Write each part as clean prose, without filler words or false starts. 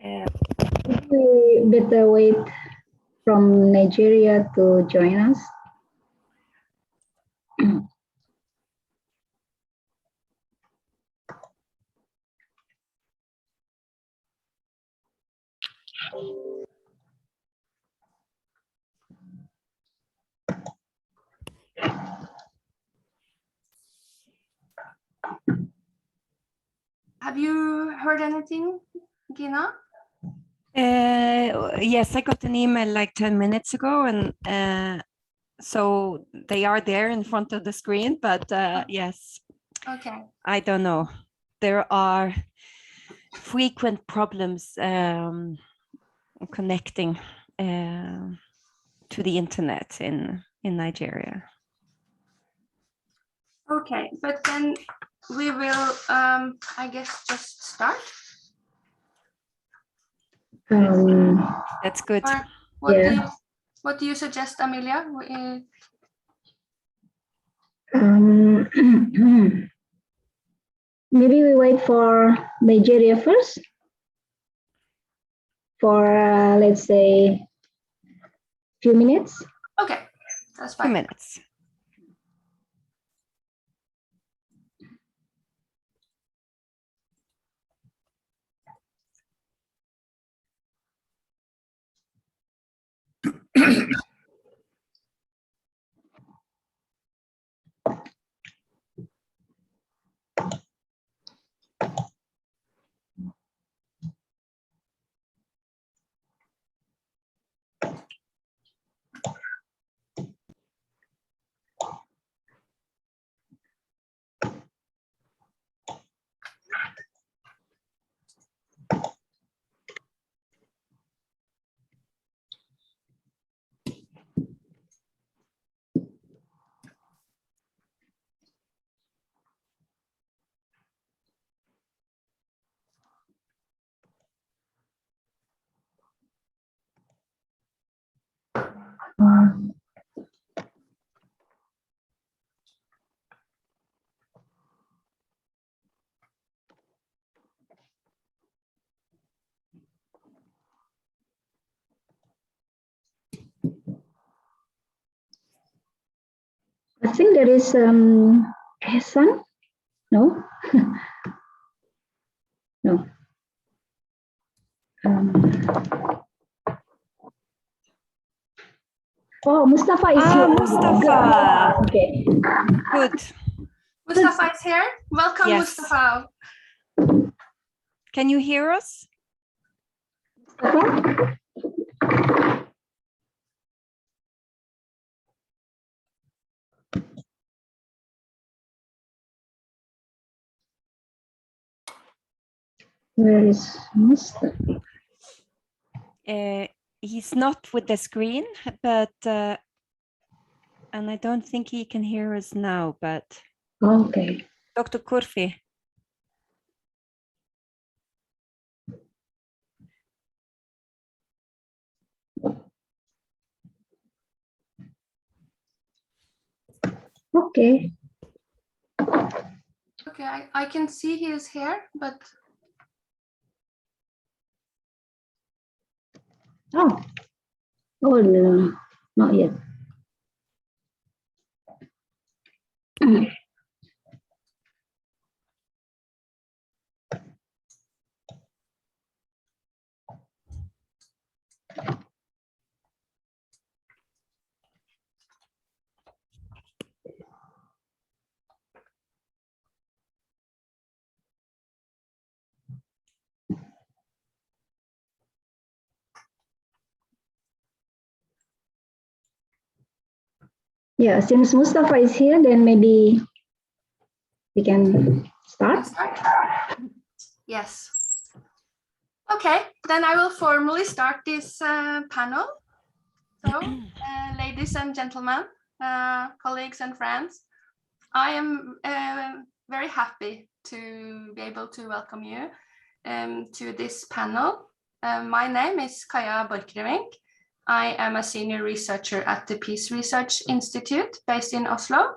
We better wait from Nigeria to join us. Have you heard anything, Gina? Yes, I got an email like 10 minutes ago, and so they are there in front of the screen, but yes. Okay. I don't know. There are frequent problems connecting to the internet in Nigeria. Okay, but then we will, I guess, just start. That's good. Or Yeah. what do you suggest, Amelia? Maybe we wait for Nigeria first for, let's say, few minutes. Okay, that's fine. Few minutes. I think there is Hasan. No? No. Oh, Mustapha is here. Mustapha. Okay. Good. Mustapha is here. Welcome, Yes. Mustapha. Can you hear us? Mustapha? Where is Mustapha? He's not with the screen, but and I don't think he can hear us now, but Okay. Dr. Kurfi. Okay. Okay, I can see he is here, but Oh. Oh, no, not yet. Yeah, since Mustapha is here, then maybe we can start. yes. Okay, then I will formally start this panel. So, ladies and gentlemen, colleagues and friends, I am very happy to be able to welcome you to this panel. My name is Kaja Borchgrevink. I am a senior researcher at the Peace Research Institute based in Oslo.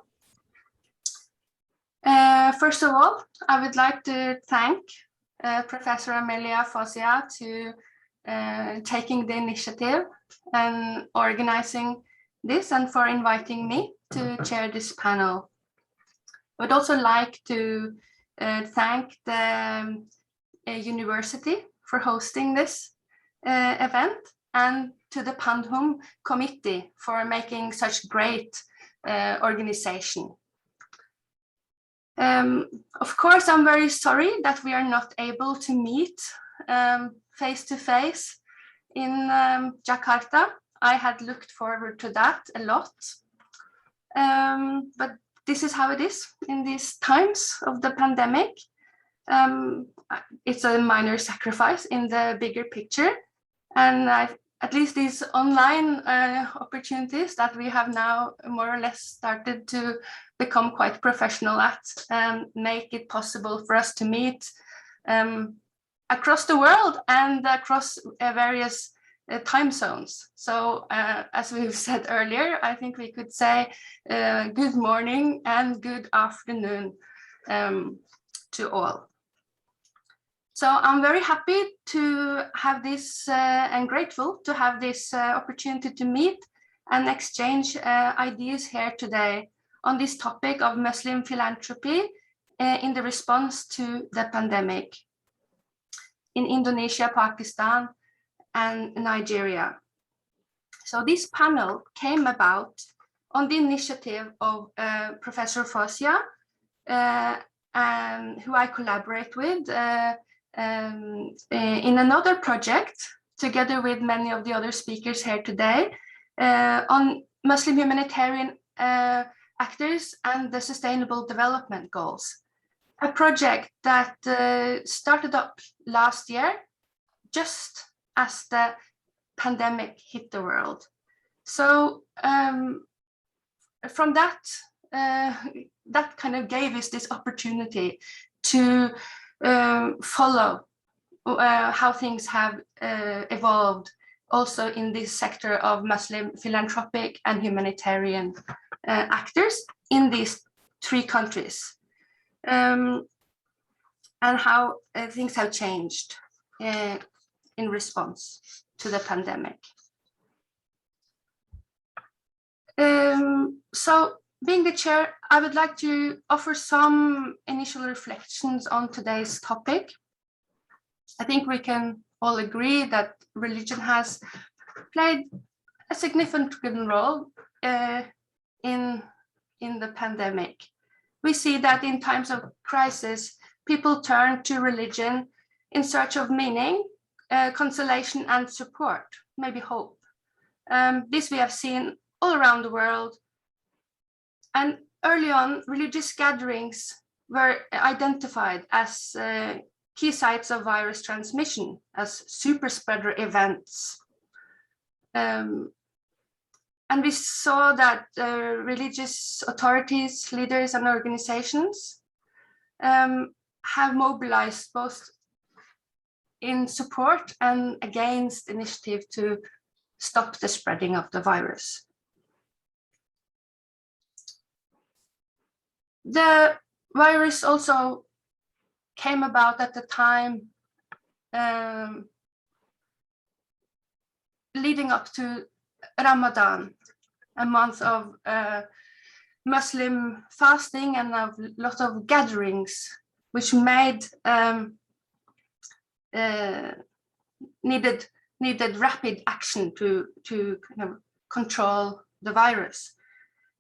First of all, I would like to thank Professor Amelia Fauzia to taking the initiative and organizing this, and for inviting me to chair this panel. I would also like to thank the university for hosting this event, and to the Pandhum committee for making such great organization. Of course, I'm very sorry that we are not able to meet face to face in Jakarta. I had looked forward to that a lot, but this is how it is in these times of the pandemic. It's a minor sacrifice in the bigger picture, and at least these online opportunities that we have now more or less started to become quite professional at, make it possible for us to meet across the world and across various time zones. So as we've said earlier, I think we could say good morning and good afternoon to all. So I'm very happy to have this and grateful to have this opportunity to meet and exchange ideas here today on this topic of Muslim philanthropy in the response to the pandemic in Indonesia, Pakistan, and Nigeria. So this panel came about on the initiative of Professor Fauzia, who I collaborate with in another project, together with many of the other speakers here today, on Muslim humanitarian actors and the Sustainable Development Goals, a project that started up last year, just as the pandemic hit the world. So from that, that kind of gave us this opportunity to follow how things have evolved also in this sector of Muslim philanthropic and humanitarian actors in these three countries, and how things have changed in response to the pandemic. So being the chair, I would like to offer some initial reflections on today's topic. I think we can all agree that religion has played a significant role in the pandemic. We see that in times of crisis, people turn to religion in search of meaning, consolation, and support, maybe hope. This we have seen all around the world. And early on, religious gatherings were identified as key sites of virus transmission, as super spreader events. And we saw that religious authorities, leaders, and organizations have mobilized both in support and against initiative to stop the spreading of the virus. The virus also came about at the time leading up to Ramadan, a month of Muslim fasting and a lot of gatherings, which made needed rapid action to kind of control the virus.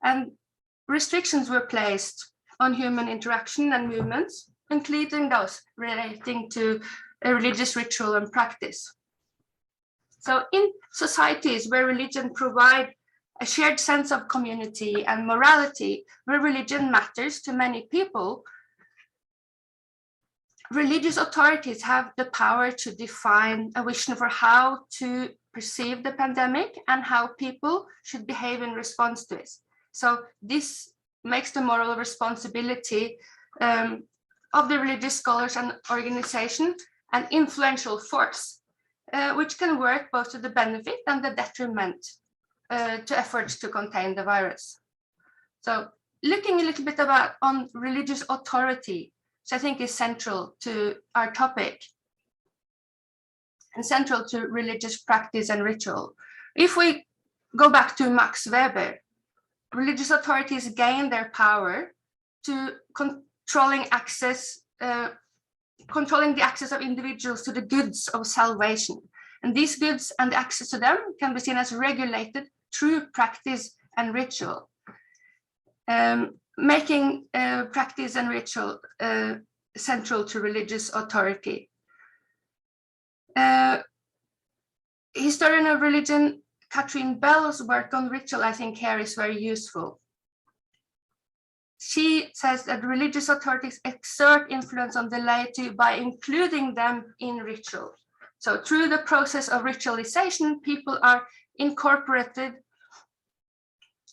And restrictions were placed on human interaction and movements, including those relating to a religious ritual and practice. So in societies where religion provides a shared sense of community and morality, where religion matters to many people, religious authorities have the power to define a vision for how to perceive the pandemic and how people should behave in response to it. So this makes the moral responsibility of the religious scholars and organization an influential force, which can work both to the benefit and the detriment to efforts to contain the virus. So looking a little bit on religious authority, which I think is central to our topic and central to religious practice and ritual. If we go back to Max Weber, religious authorities gain their power to controlling the access of individuals to the goods of salvation. And these goods and the access to them can be seen as regulated through practice and ritual, making practice and ritual central to religious authority. Historian of religion Catherine Bell's work on ritual, I think, here is very useful. She says that religious authorities exert influence on the laity by including them in ritual. So through the process of ritualization, people are incorporated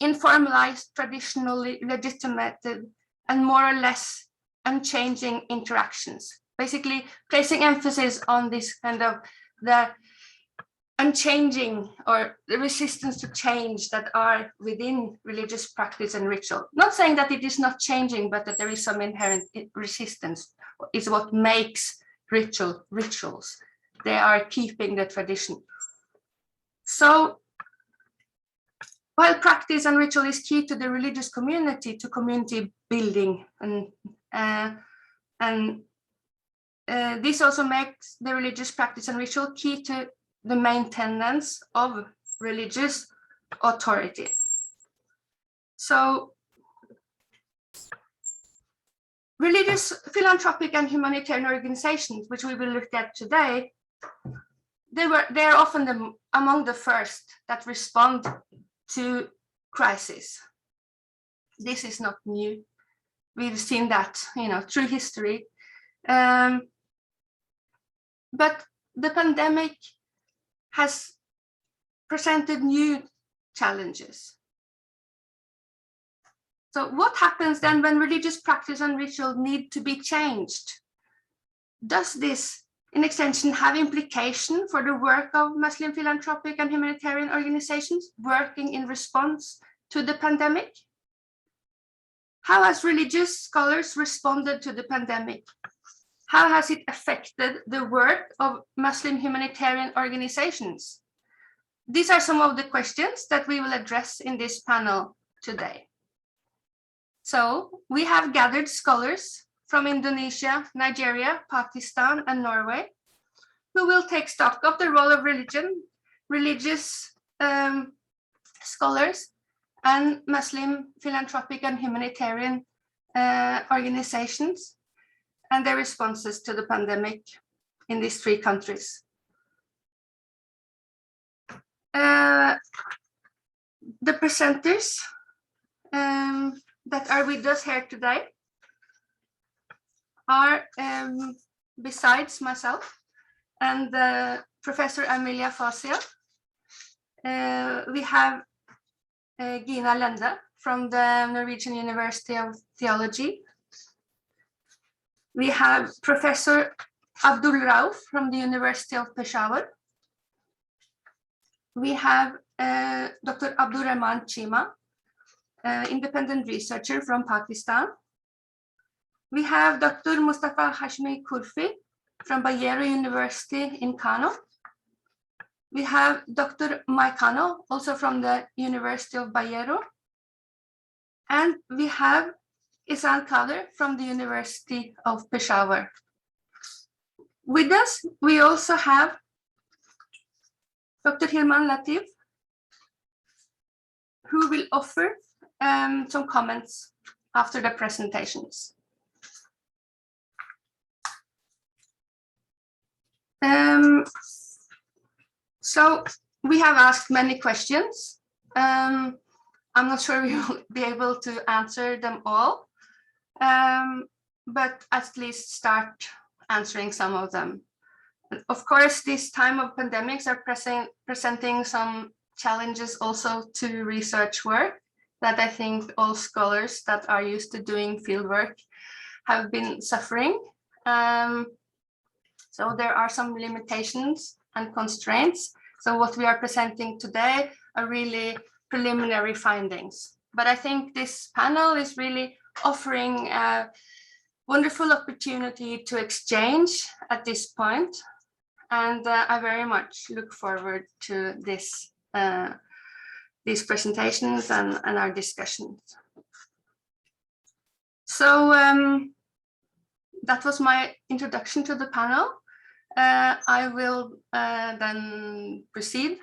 in formalized, traditionally legitimated, and more or less unchanging interactions. Basically placing emphasis on this kind of the unchanging or the resistance to change that are within religious practice and ritual. Not saying that it is not changing, but that there is some inherent resistance is what makes rituals. They are keeping the tradition. So while practice and ritual is key to the religious community, to community building, and this also makes the religious practice and ritual key to the maintenance of religious authority. So religious, philanthropic, and humanitarian organizations, which we will look at today, they are often among the first that respond to crisis. This is not new. We've seen that, through history. But the pandemic has presented new challenges. So what happens then when religious practice and ritual need to be changed? Does this, in extension, have implication for the work of Muslim philanthropic and humanitarian organizations working in response to the pandemic? How has religious scholars responded to the pandemic? How has it affected the work of Muslim humanitarian organizations? These are some of the questions that we will address in this panel today. So we have gathered scholars from Indonesia, Nigeria, Pakistan, and Norway, who will take stock of the role of religious scholars, and Muslim philanthropic and humanitarian organizations, and their responses to the pandemic in these three countries. The presenters that are with us here today are, besides myself and Professor Amelia Fauzia, we have Gina Lende from the Norwegian University of Theology. We have Professor Abdul Rauf from the University of Peshawar. We have Dr. Abdul Chima, independent researcher from Pakistan. We have Dr. Mustapha Hashmi Kurfi from Bayero University in Kano. We have Dr. Kano, also from the University of Bayero. And we have Isan Kader from the University of Peshawar. With us, we also have Dr. Hilman Latief, who will offer some comments after the presentations. So we have asked many questions. I'm not sure we will be able to answer them all, but at least start answering some of them. Of course, this time of pandemics are presenting some challenges also to research work that I think all scholars that are used to doing fieldwork have been suffering. So there are some limitations and constraints. So what we are presenting today are really preliminary findings. But I think this panel is really offering wonderful opportunity to exchange at this point, and I very much look forward to this, these presentations and our discussions. So that was my introduction to the panel. I will then proceed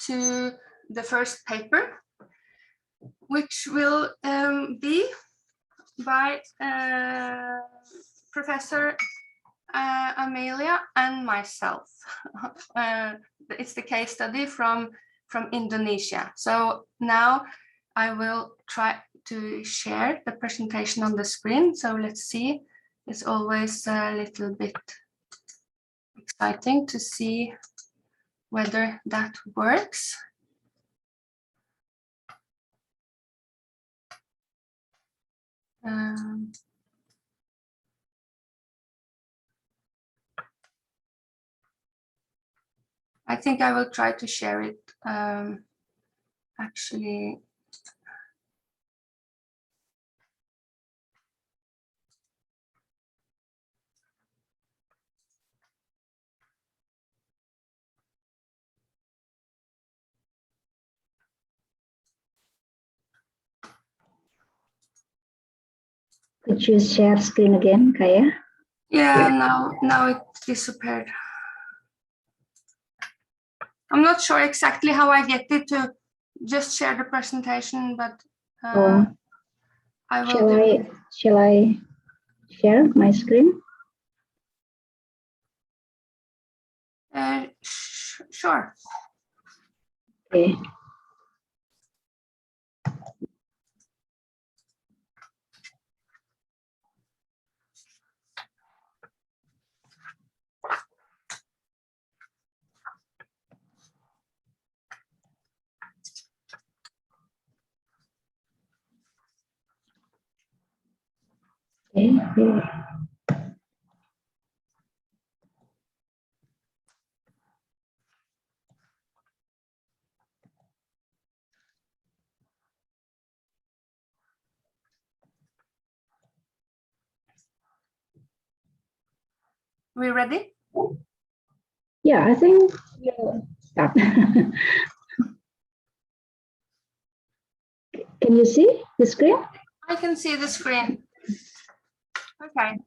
to the first paper, which will be by Professor Amelia and myself. It's the case study from Indonesia. So now I will try to share the presentation on the screen. So let's see. It's always a little bit exciting to see whether that works. I think I will try to share it actually. Could you share screen again, Kaja? Yeah, now it disappeared. I'm not sure exactly how I get it to just share the presentation, but I will. Shall I share my screen? Sure. Okay. Okay. We ready? Yeah, I think we'll start. Can you see the screen? I can see the screen. Okay.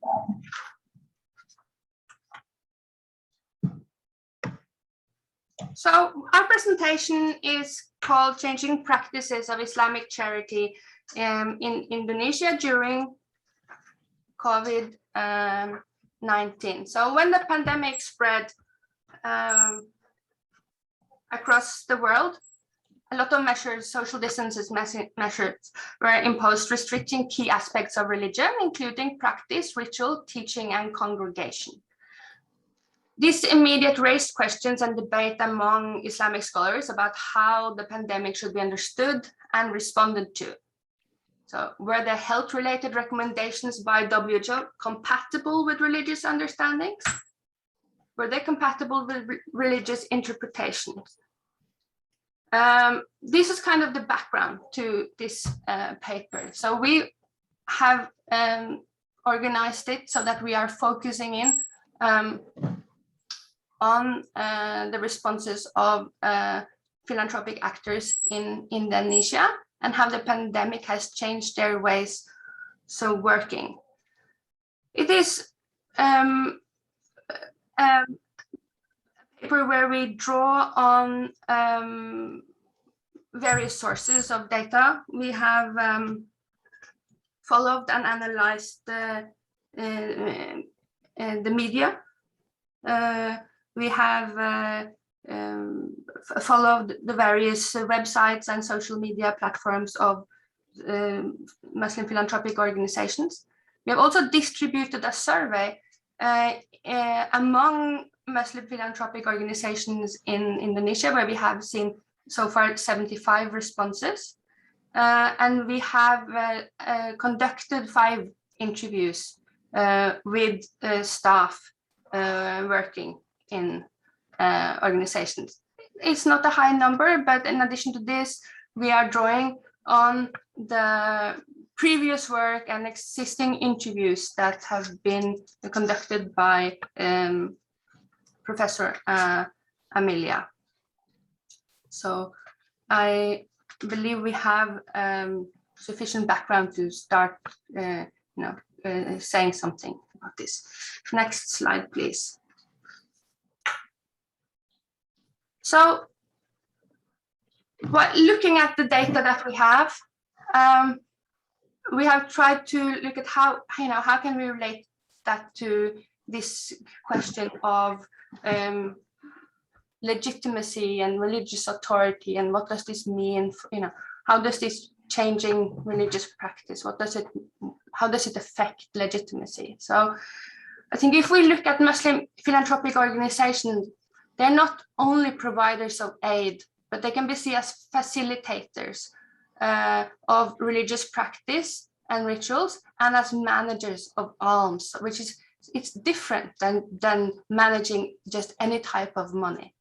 So our presentation is called Changing Practices of Islamic Charity in Indonesia during COVID-19. So when the pandemic spread across the world, a lot of measures, social distances measures were imposed, restricting key aspects of religion, including practice, ritual, teaching, and congregation. This immediate raised questions and debate among Islamic scholars about how the pandemic should be understood and responded to. So were the health-related recommendations by WHO compatible with religious understandings? Were they compatible with religious interpretations? This is kind of the background to this paper. So we have organized it so that we are focusing in on the responses of philanthropic actors in Indonesia and how the pandemic has changed their ways of working. It is a paper where we draw on various sources of data. We have followed and analyzed the media. We have followed the various websites and social media platforms of Muslim philanthropic organizations. We have also distributed a survey among Muslim philanthropic organizations in Indonesia, where we have seen so far 75 responses. And we have conducted 5 interviews with staff working in organizations. It's not a high number, but in addition to this, we are drawing on the previous work and existing interviews that have been conducted by Professor Amelia. So I believe we have sufficient background to start saying something about this. Next slide, please. So looking at the data that we have tried to look at how can we relate that to this question of legitimacy and religious authority, and what does this mean for, how does this changing religious practice, how does it affect legitimacy? So I think if we look at Muslim philanthropic organizations, they're not only providers of aid, but they can be seen as facilitators of religious practice and rituals, and as managers of alms, which is, it's different than managing just any type of money.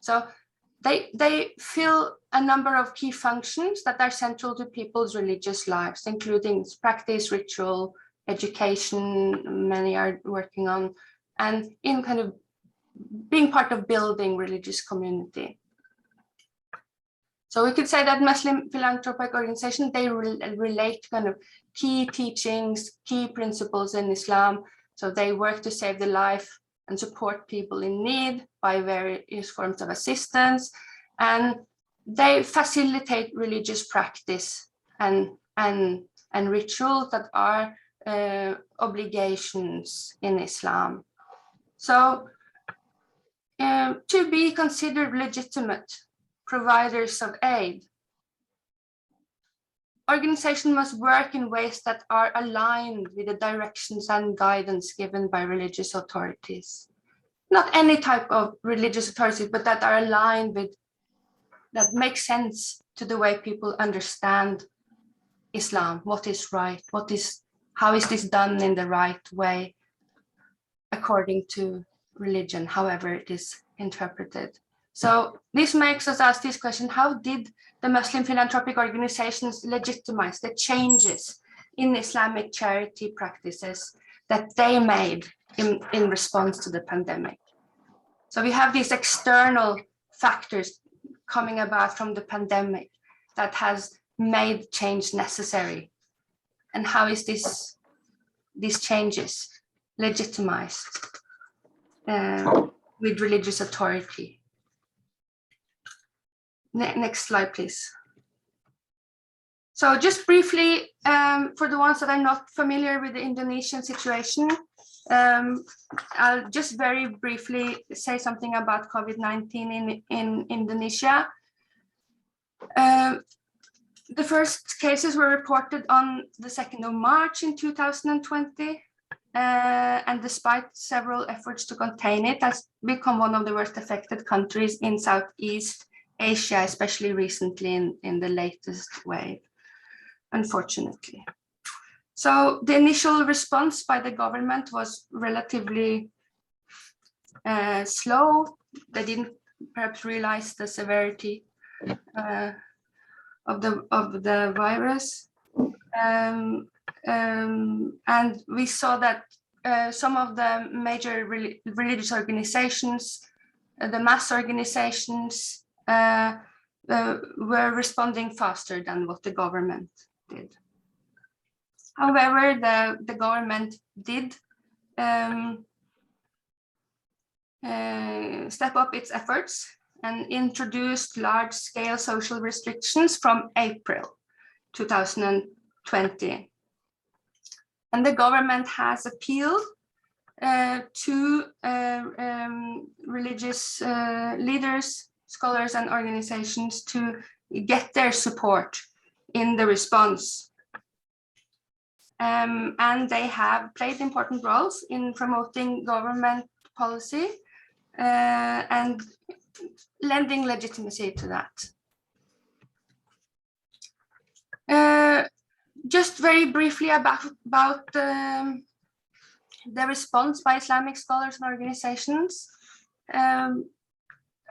So they fill a number of key functions that are central to people's religious lives, including practice, ritual, education, many are working on, and in kind of being part of building religious community. So we could say that Muslim philanthropic organizations, they relate kind of key teachings, key principles in Islam. So they work to save the life and support people in need by various forms of assistance, and they facilitate religious practice and rituals that are obligations in Islam. So to be considered legitimate providers of aid, organizations must work in ways that are aligned with the directions and guidance given by religious authorities. Not any type of religious authority, but that are aligned with, that make sense to the way people understand Islam, what is right, how is this done in the right way according to religion, however it is interpreted. So this makes us ask this question: how did the Muslim philanthropic organizations legitimize the changes in Islamic charity practices that they made in response to the pandemic? So we have these external factors coming about from the pandemic that has made change necessary. And how is these changes legitimized with religious authority? Next slide, please. So just briefly, for the ones that are not familiar with the Indonesian situation, I'll just very briefly say something about COVID-19 in Indonesia. The first cases were reported on the 2nd of March in 2020, and despite several efforts to contain it, has become one of the worst affected countries in Southeast Asia, especially recently in the latest wave, unfortunately. So the initial response by the government was relatively slow. They didn't perhaps realize the severity of the virus, and we saw that some of the major religious organizations, the mass organizations, were responding faster than what the government did. However, the government did step up its efforts and introduced large-scale social restrictions from April 2020. And the government has appealed to religious leaders, scholars, and organizations to get their support in the response. And they have played important roles in promoting government policy and lending legitimacy to that. Just very briefly about the response by Islamic scholars and organizations.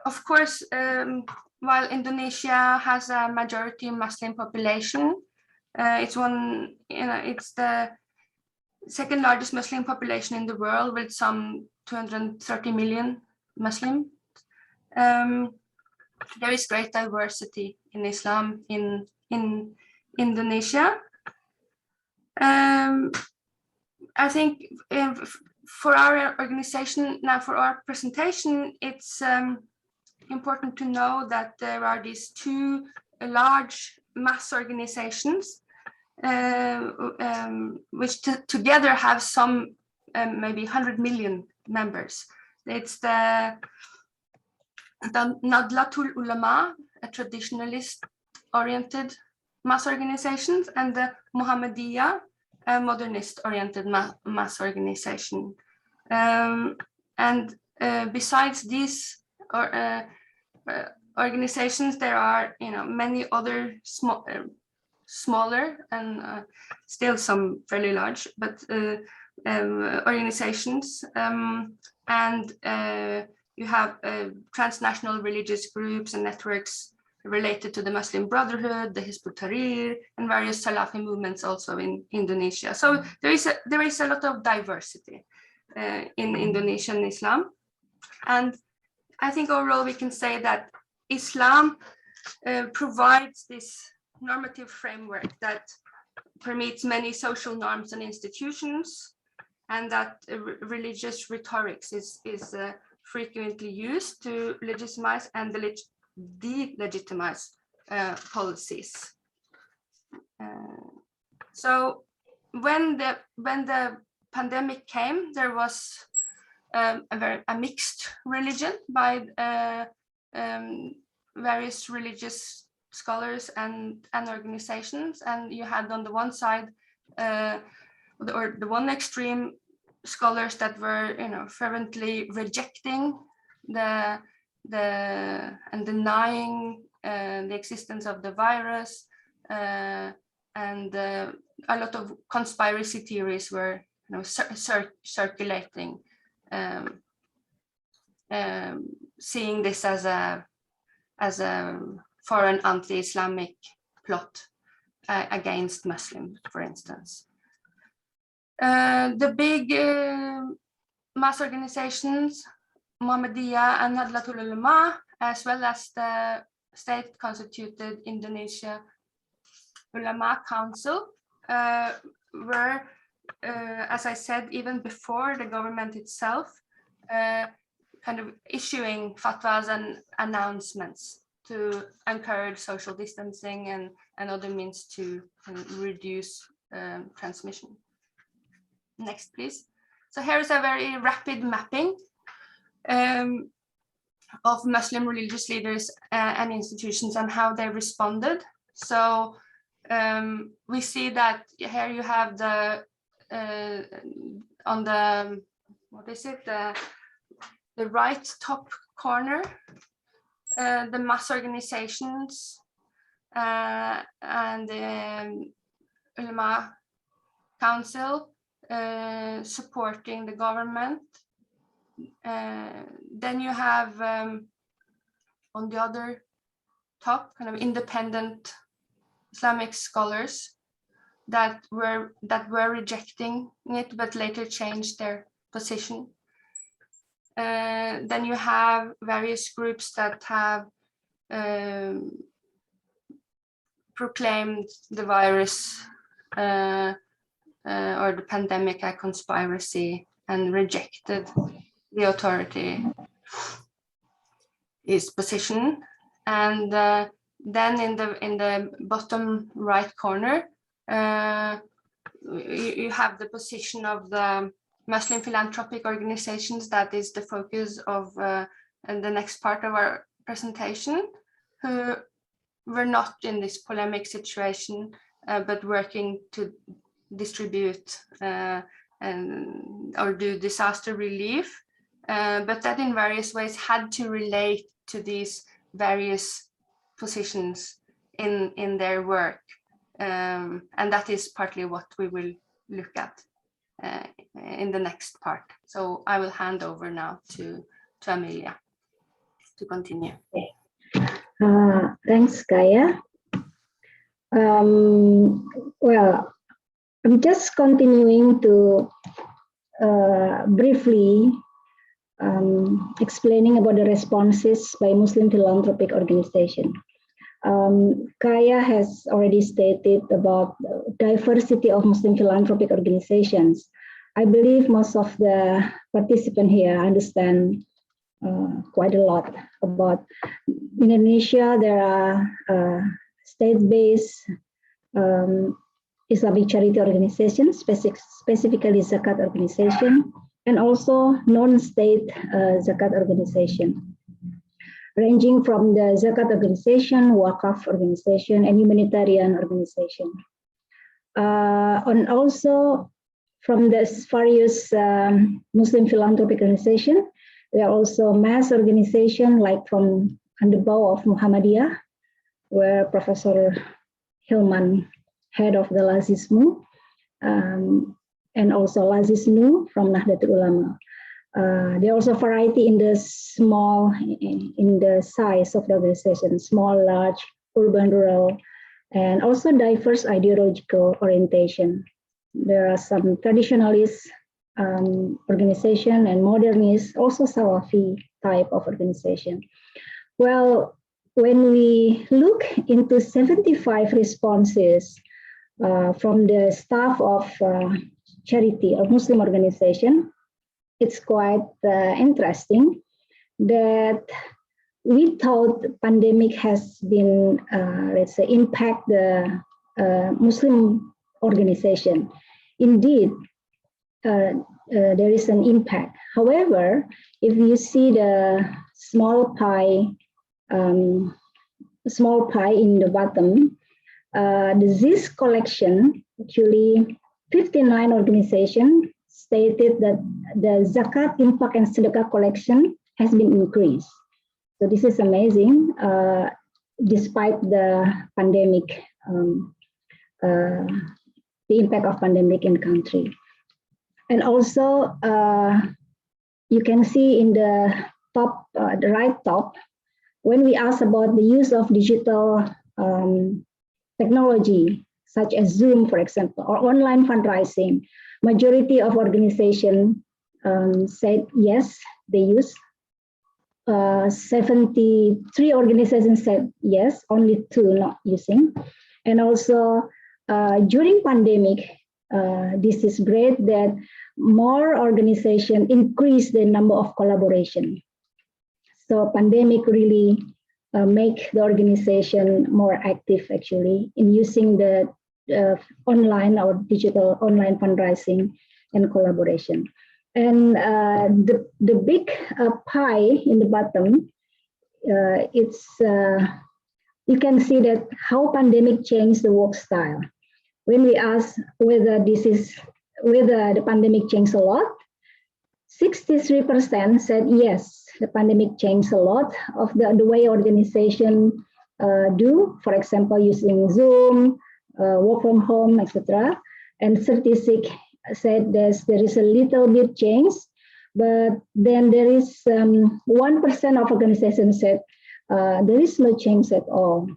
Of course, while Indonesia has a majority Muslim population, It's the second largest Muslim population in the world, with some 230 million Muslims. There is great diversity in Islam in Indonesia. I think for our organization, now for our presentation, it's important to know that there are these two large mass organizations which together have some maybe 100 million members. It's the Nahdlatul Ulama, a traditionalist-oriented mass organization, and the Muhammadiyah, a modernist-oriented mass organization. Besides these organizations, there are many other smaller and still some fairly large, but organizations, and you have transnational religious groups and networks related to the Muslim Brotherhood, the Hizb ut-Tahrir, and various Salafi movements also in Indonesia. So there is a lot of diversity in Indonesian Islam, and I think overall we can say that Islam provides this normative framework that permits many social norms and institutions, and that religious rhetorics is frequently used to legitimize and delegitimize policies. So when the pandemic came, there was a mixed religion by various religious scholars and organizations, and you had on the one side or the one extreme scholars that were fervently rejecting and denying the existence of the virus, and a lot of conspiracy theories were circulating, seeing this as a foreign anti-Islamic plot against Muslims, for instance. The big mass organizations, Muhammadiyah and Nahdlatul Ulama, as well as the state-constituted Indonesia Ulama Council, were, as I said, even before the government itself, kind of issuing fatwas and announcements to encourage social distancing and other means to reduce transmission. Next, please. So here is a very rapid mapping of Muslim religious leaders and institutions and how they responded. So we see that here you have on the, what is it, the right top corner, the mass organizations and the Ulama Council supporting the government. Then you have on the other top kind of independent Islamic scholars that were rejecting it but later changed their position. Then you have various groups that have proclaimed the virus or the pandemic a conspiracy and rejected the authority's position. And then in the bottom right corner, you have the position of the Muslim philanthropic organizations. That is the focus of the next part of our presentation, who were not in this polemic situation, but working to distribute or do disaster relief, but that in various ways had to relate to these various positions in their work. And that is partly what we will look at in the next part. So I will hand over now to Amelia to continue. Thanks, Kaja. Well, I'm just continuing to briefly explaining about the responses by Muslim philanthropic organization. Kaya has already stated about the diversity of Muslim philanthropic organizations. I believe most of the participants here understand quite a lot about Indonesia. There are state-based Islamic charity organizations, specifically Zakat organization, and also non-state Zakat organization, ranging from the Zakat organization, Wakaf organization, and humanitarian organization. And also from the various Muslim philanthropic organization, there are also mass organization like from Underbow of Muhammadiyah, where Professor Hilman, head of the Lazismu, and also Lazisnu from Nahdlatul Ulama. There are also variety in the size of the organization, small, large, urban, rural, and also diverse ideological orientation. There are some traditionalist organization and modernist, also Salafi type of organization. Well, when we look into 75 responses from the staff of charity or Muslim organization, it's quite interesting that we thought the pandemic has been, let's say, impact the Muslim organization. Indeed, there is an impact. However, if you see the small pie in the bottom, this collection, actually 59 organizations stated that the zakat, infak, and sedekah collection has been increased. So this is amazing, despite the pandemic, the impact of pandemic in country. And also, you can see in the top, the right top, when we ask about the use of digital technology, such as Zoom, for example, or online fundraising, majority of organizations said yes, they use. 73 organizations said yes, only 2 not using. And also, during pandemic, this is great that more organizations increase the number of collaboration. So pandemic really make the organization more active actually in using the online or digital online fundraising and collaboration. And the big pie in the bottom, it's you can see that how pandemic changed the work style. When we ask whether the pandemic changed a lot, 63% said yes, the pandemic changed a lot of the way organization do, for example, using Zoom, work from home, etc. And 36 said there is a little bit change, but then there is 1% of organizations said there is no change at all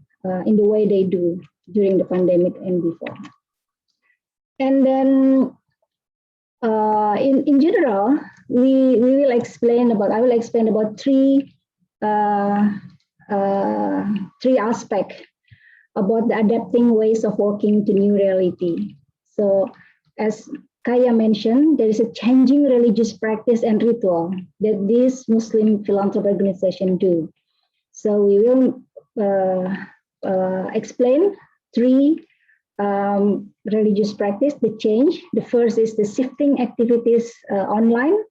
in the way they do during the pandemic and before. And then in general, I will explain about three aspects about the adapting ways of working to new reality. So as Kaya mentioned, there is a changing religious practice and ritual that these Muslim philanthropy organizations do. So we will explain 3 religious practice, the change. The first is the shifting activities online.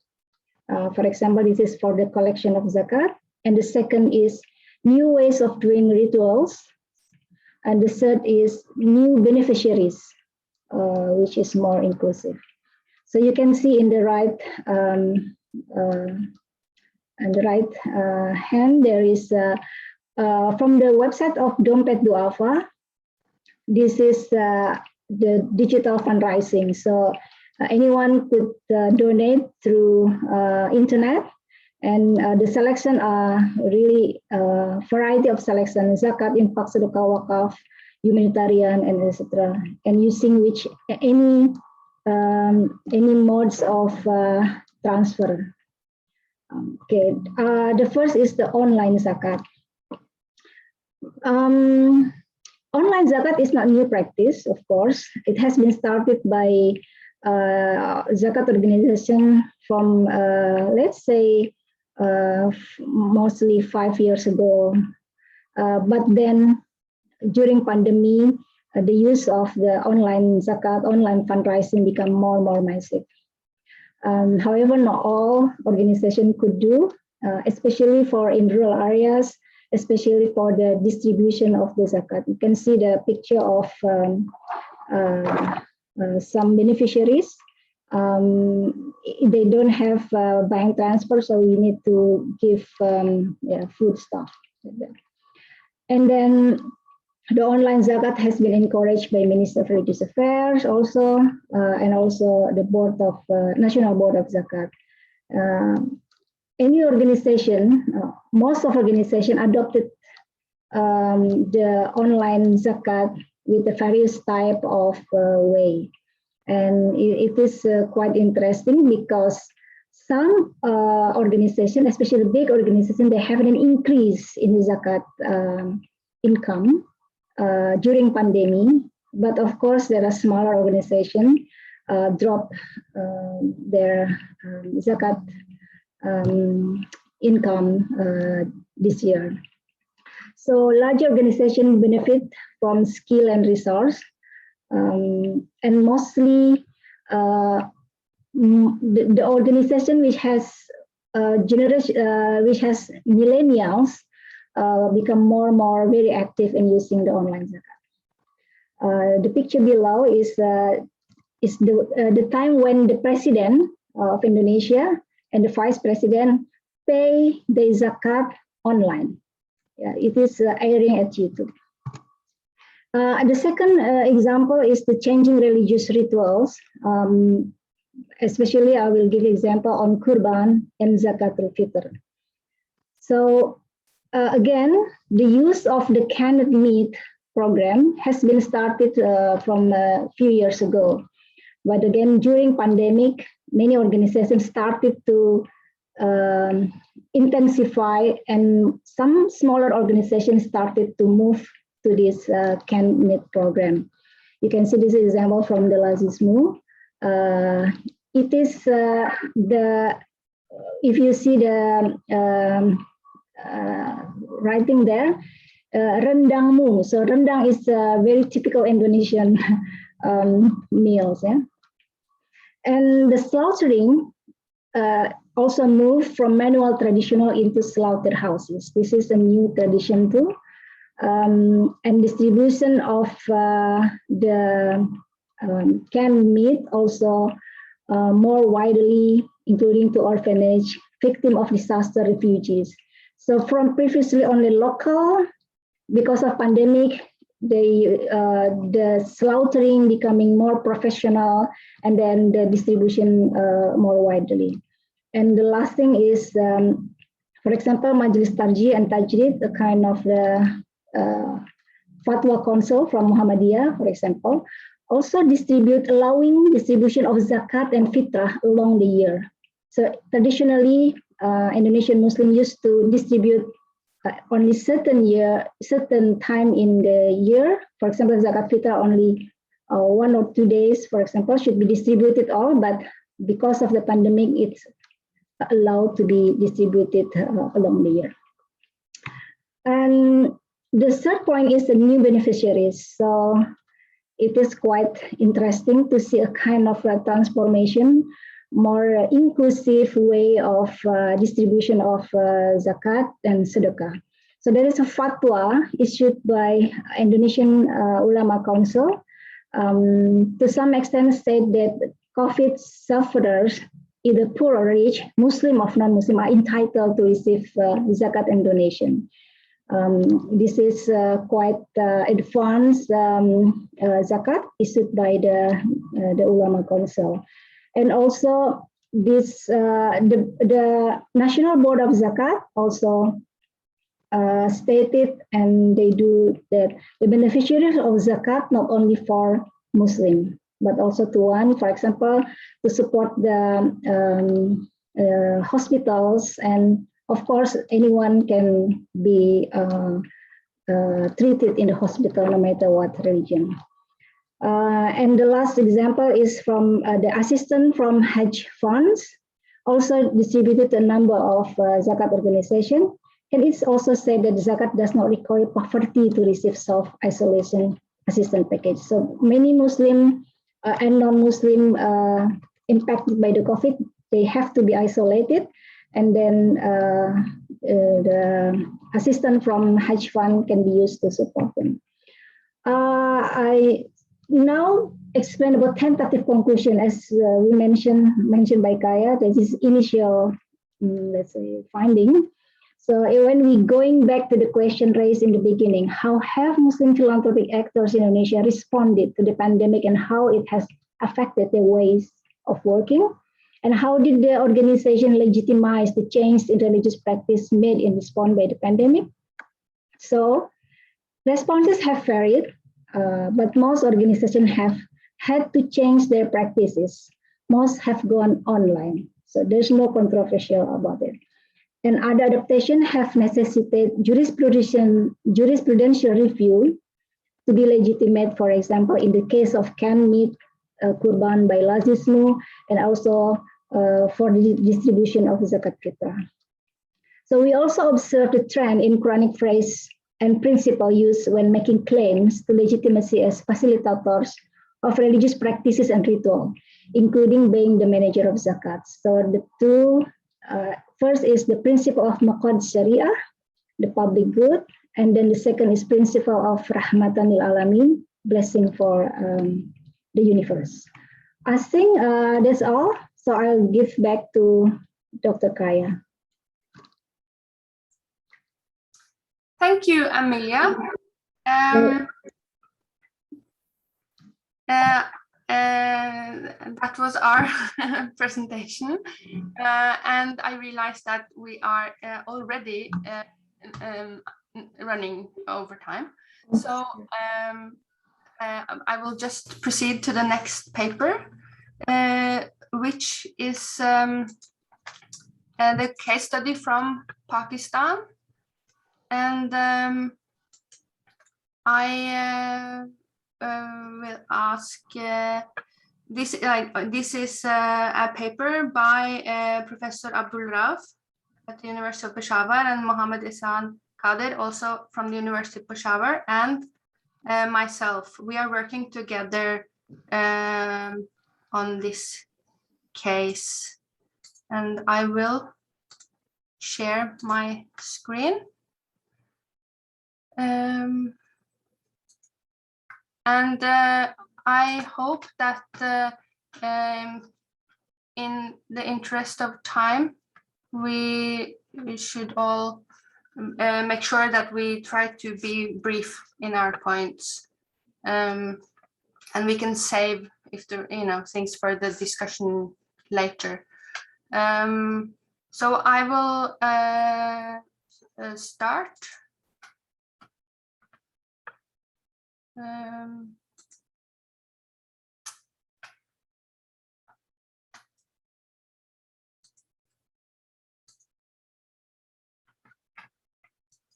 For example, this is for the collection of zakat. And the second is new ways of doing rituals. And the third is new beneficiaries, which is more inclusive. So you can see in the right hand, there is from the website of Dompet Duafa. This is the digital fundraising. So anyone could donate through internet, and the selection are really variety of selection: zakat, infak, sedekah, wakaf, humanitarian, and etc. And using which any modes of transfer. Okay, the first is the online zakat. Online zakat is not new practice, of course. It has been started by zakat organization from, let's say, mostly 5 years ago. But then during pandemic, the use of the online zakat, online fundraising become more and more massive. However, not all organizations could do, especially for in rural areas, especially for the distribution of the zakat. You can see the picture of some beneficiaries. They don't have bank transfer, so we need to give food stuff. And then the online zakat has been encouraged by Minister of Religious Affairs also, and also the board of National Board of Zakat. Any organization, most of organization adopted the online zakat with the various type of way. And it is quite interesting because some organization, especially big organization, they have an increase in the zakat income during pandemic. But of course, there are smaller organizations drop their zakat income this year. So larger organizations benefit from skill and resource, and mostly the organization which has which has millennials become more and more very active in using the online zakat. The picture below is the time when the president of Indonesia and the vice president pay the zakat online. Yeah, it is airing at YouTube. The second example is the changing religious rituals. Especially, I will give example on Kurban and Zakatul Fitr. So again, the use of the canned meat program has been started from a few years ago. But again, during pandemic, many organizations started to intensify, and some smaller organizations started to move to this canned meat program. You can see this example from the Lazismu. It is if you see the writing there, rendangmu. So rendang is a very typical Indonesian meals. Yeah? And the slaughtering also moved from manual traditional into slaughterhouses. This is a new tradition too. And distribution of the canned meat also more widely, including to orphanage, victim of disaster refugees. So from previously only local, because of pandemic, the slaughtering becoming more professional, and then the distribution more widely. And the last thing is, for example, Majlis Tarjih and Tajrid, a kind of the Fatwa Council from Muhammadiyah, for example, also allowing distribution of zakat and fitrah along the year. So traditionally, Indonesian Muslims used to distribute only certain time in the year. For example, zakat fitrah only 1 or 2 days, for example, should be distributed all, but because of the pandemic, it's allowed to be distributed along the year. And the third point is the new beneficiaries. So it is quite interesting to see a kind of a transformation, more inclusive way of distribution of zakat and sedekah. So there is a fatwa issued by Indonesian Ulama Council. To some extent said that COVID sufferers, either poor or rich, Muslim or non-Muslim, are entitled to receive zakat and donation. This is quite advanced zakat issued by the Ulama Council. And also this the National Board of Zakat also stated, and they do that the beneficiaries of zakat not only for Muslim, but also to one, for example, to support the hospitals, and of course anyone can be treated in the hospital no matter what religion. And the last example is from the assistant from Hajj funds, also distributed a number of zakat organizations. And it's also said that zakat does not require poverty to receive self-isolation assistance package. So many Muslim and non-Muslim impacted by the COVID, they have to be isolated, and then the assistance from Hajj fund can be used to support them. I now explain about tentative conclusion, as we mentioned by Kaya. That is initial, let's say, finding. So when we going back to the question raised in the beginning, how have Muslim philanthropic actors in Indonesia responded to the pandemic, and how it has affected their ways of working? And how did the organization legitimize the change in religious practice made in response by the pandemic? So responses have varied, but most organizations have had to change their practices. Most have gone online, so there's no controversial about it. And other adaptations have necessitated jurisprudential review to be legitimate. For example, in the case of canned meat, kurban by lazismu, and also for the distribution of zakat fitrah. So we also observe the trend in Quranic phrase and principle used when making claims to legitimacy as facilitators of religious practices and ritual, including being the manager of zakat. So the two, first is the principle of maqad syariah, the public good, and then the second is principle of rahmatan lil alamin, blessing for the universe. I think that's all. So I'll give back to Dr. Kaya. Thank you, Amelia. That was our presentation, and I realized that we are already running over time. So I will just proceed to the next paper, which is the case study from Pakistan. And I will ask, this is a paper by Professor Abdul Rauf at the University of Peshawar, and Muhammad Ihsan Kader, also from the University of Peshawar, and myself. We are working together on this case, and I will share my screen. And I hope that in the interest of time, we should all make sure that we try to be brief in our points, and we can save if there, things for the discussion later. So I will start.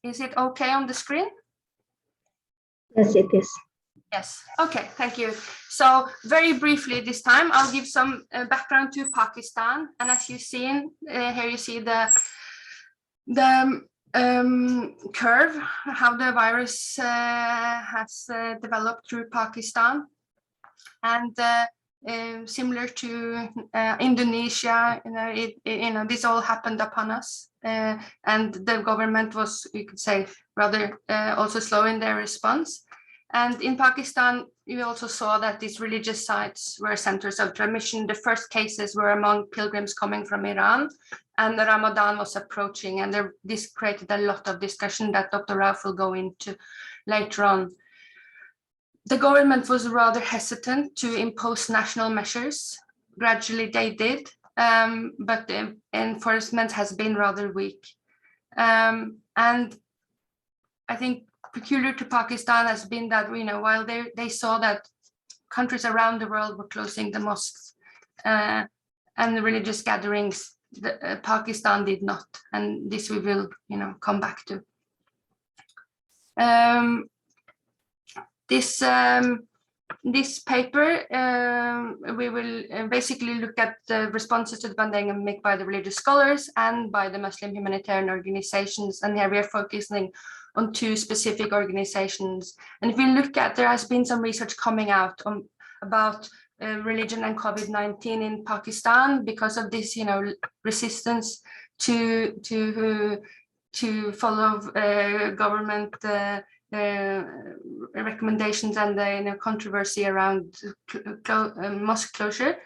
Is it okay on the screen? Yes, it is. Yes. Okay, thank you. So very briefly this time, I'll give some background to Pakistan. And as you've seen, here you see the curve, how the virus has developed through Pakistan. And similar to Indonesia, this all happened upon us. And the government was, you could say, rather also slow in their response. And in Pakistan, you also saw that these religious sites were centers of transmission. The first cases were among pilgrims coming from Iran, and the Ramadan was approaching, and this created a lot of discussion that Dr. Rauf will go into later on. The government was rather hesitant to impose national measures. Gradually they did, but the enforcement has been rather weak. And I think peculiar to Pakistan has been that, while they saw that countries around the world were closing the mosques and the religious gatherings, Pakistan did not, and this we will, come back to. This paper, we will basically look at the responses to the pandemic by the religious scholars and by the Muslim humanitarian organizations. And here we are focusing on two specific organizations. And if we look at, there has been some research coming out about religion and COVID-19 in Pakistan because of this, resistance to follow government recommendations and the controversy around mosque closure.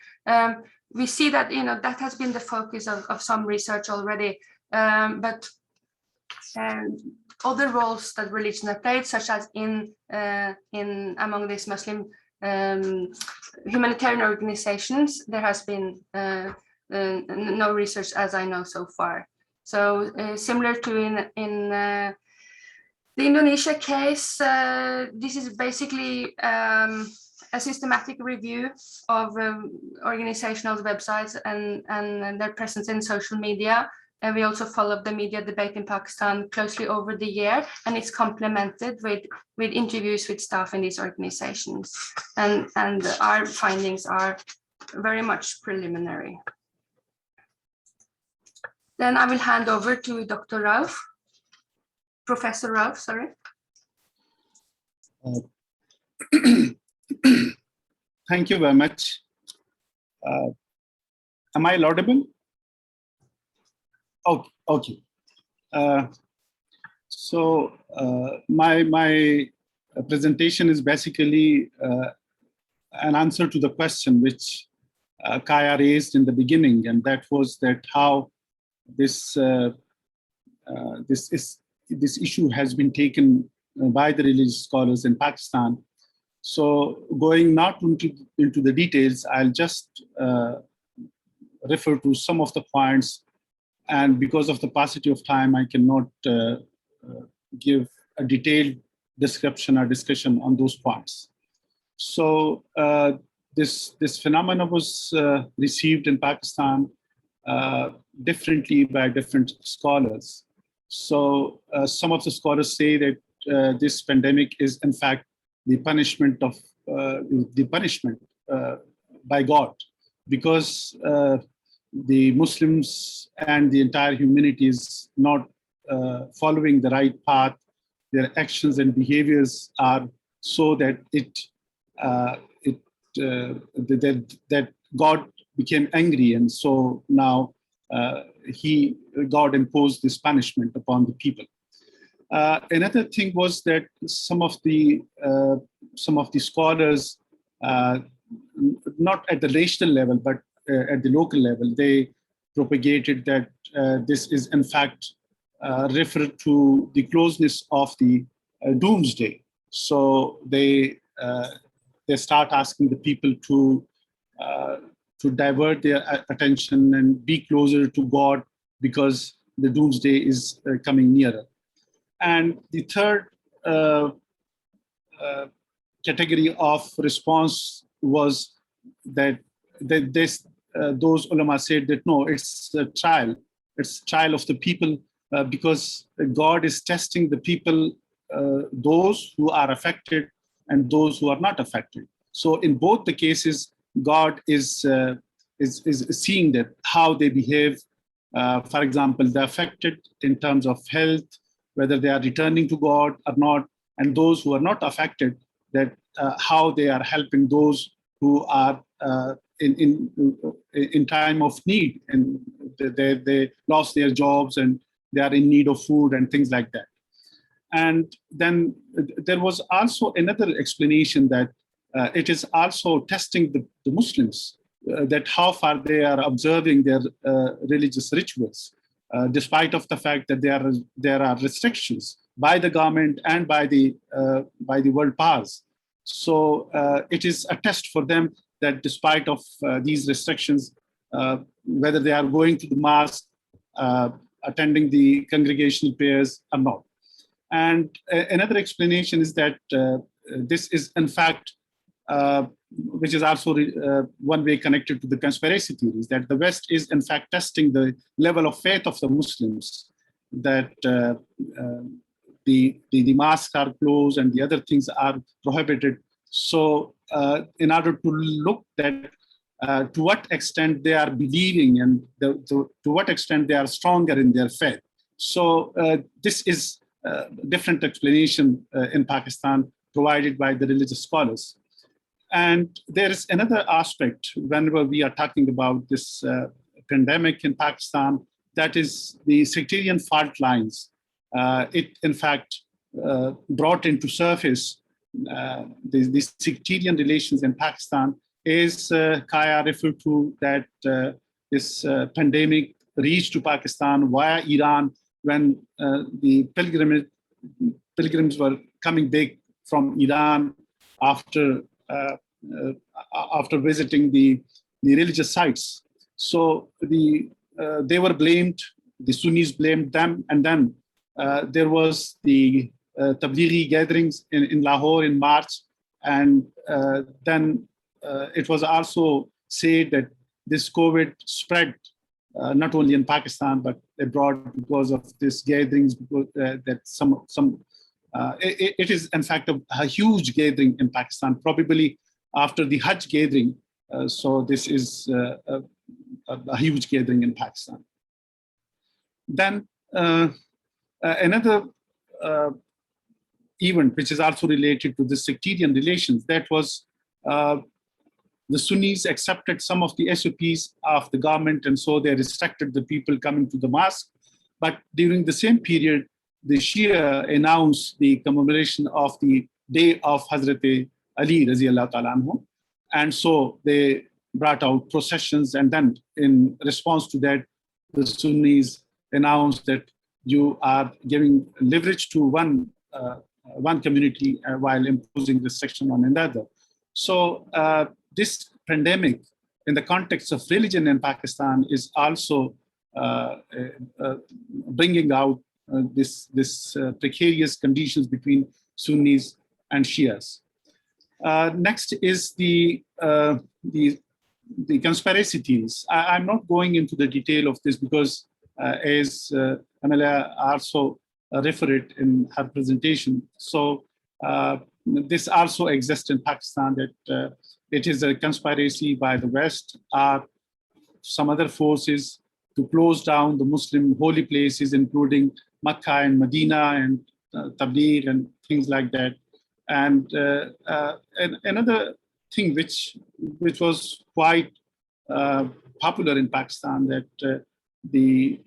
We see that that has been the focus of some research already, but other roles that religion have played, such as in among these Muslim humanitarian organizations, there has been no research as I know so far. So similar to in the Indonesia case, this is basically a systematic review of organizational websites and their presence in social media. And we also followed the media debate in Pakistan closely over the year, and it's complemented with interviews with staff in these organizations. And our findings are very much preliminary. Then I will hand over to Dr. Rauf. Professor Rauf, sorry. Thank you very much. Am I audible? Oh, okay. So my presentation is basically an answer to the question which Kaja raised in the beginning, and that was that how this issue has been taken by the religious scholars in Pakistan. So going not into the details, I'll just refer to some of the points, and because of the paucity of time, I cannot give a detailed description or discussion on those points. So this phenomenon was received in Pakistan differently by different scholars. So some of the scholars say that this pandemic is in fact the punishment by God, because the Muslims and the entire humanity is not following the right path. Their actions and behaviors are so that that God became angry, and so now God imposed this punishment upon the people. Another thing was that some of the scholars, not at the national level but at the local level, they propagated that this is in fact referred to the closeness of the doomsday. So they start asking the people to divert their attention and be closer to God because the doomsday is coming nearer. And the third category of response was that those ulama said that no, it's a trial. It's trial of the people because God is testing the people, those who are affected and those who are not affected. So in both the cases, God is seeing that how they behave. For example, the affected in terms of health, whether they are returning to God or not, and those who are not affected, that how they are helping those who are in time of need, and they lost their jobs and they are in need of food and things like that. And then there was also another explanation that it is also testing the Muslims, that how far they are observing their religious rituals, despite of the fact that there are restrictions by the government and by the world powers. So it is a test for them that despite of these restrictions, whether they are going to the mosque, attending the congregational prayers or not. And another explanation is that this is, in fact, which is also one way connected to the conspiracy theories, that the West is, in fact, testing the level of faith of the Muslims, that the mosques are closed and the other things are prohibited. So in order to look at to what extent they are believing and to what extent they are stronger in their faith. So this is a different explanation in Pakistan provided by the religious scholars. And there is another aspect whenever we are talking about this pandemic in Pakistan, that is the sectarian fault lines. It, in fact, brought into surface the sectarian relations in Pakistan, is Kaya referred to that this pandemic reached to Pakistan via Iran when the pilgrims were coming back from Iran after visiting the religious sites. So they were blamed, the Sunnis blamed them, and then there was the Tablighi gatherings in Lahore in March, and then it was also said that this COVID spread not only in Pakistan but abroad because of these gatherings. Because that it is in fact a huge gathering in Pakistan, probably after the Hajj gathering. So this is a huge gathering in Pakistan. Then another event which is also related to the sectarian relations, that was the Sunnis accepted some of the SOPs of the government, and so they restricted the people coming to the mosque. But during the same period, the Shia announced the commemoration of the day of Hazrat Ali Raziyallahu Ta'ala Anhu. And so they brought out processions, and then in response to that, the Sunnis announced that you are giving leverage to one community while imposing restriction on another. So this pandemic, in the context of religion in Pakistan, is also bringing out this precarious conditions between Sunnis and Shias. Next is the conspiracy theories. I'm not going into the detail of this because, as Amelia also referred in her presentation, so this also exists in Pakistan, that it is a conspiracy by the West or some other forces to close down the Muslim holy places, including Makkah and Medina and Tabligh and things like that. And another thing which was quite popular in Pakistan, that the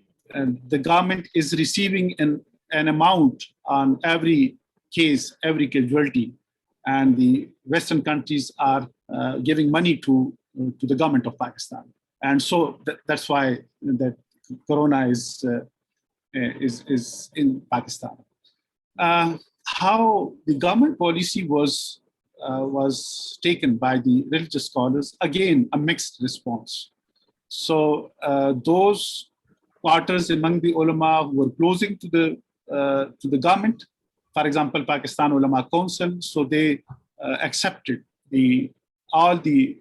government is receiving an amount on every case, every casualty, and the Western countries are giving money to the government of Pakistan, and so that's why that Corona is in Pakistan. How the government policy was taken by the religious scholars, again a mixed response. So those quarters among the ulama who were closing to the government, for example, Pakistan Ulama Council, so they accepted all the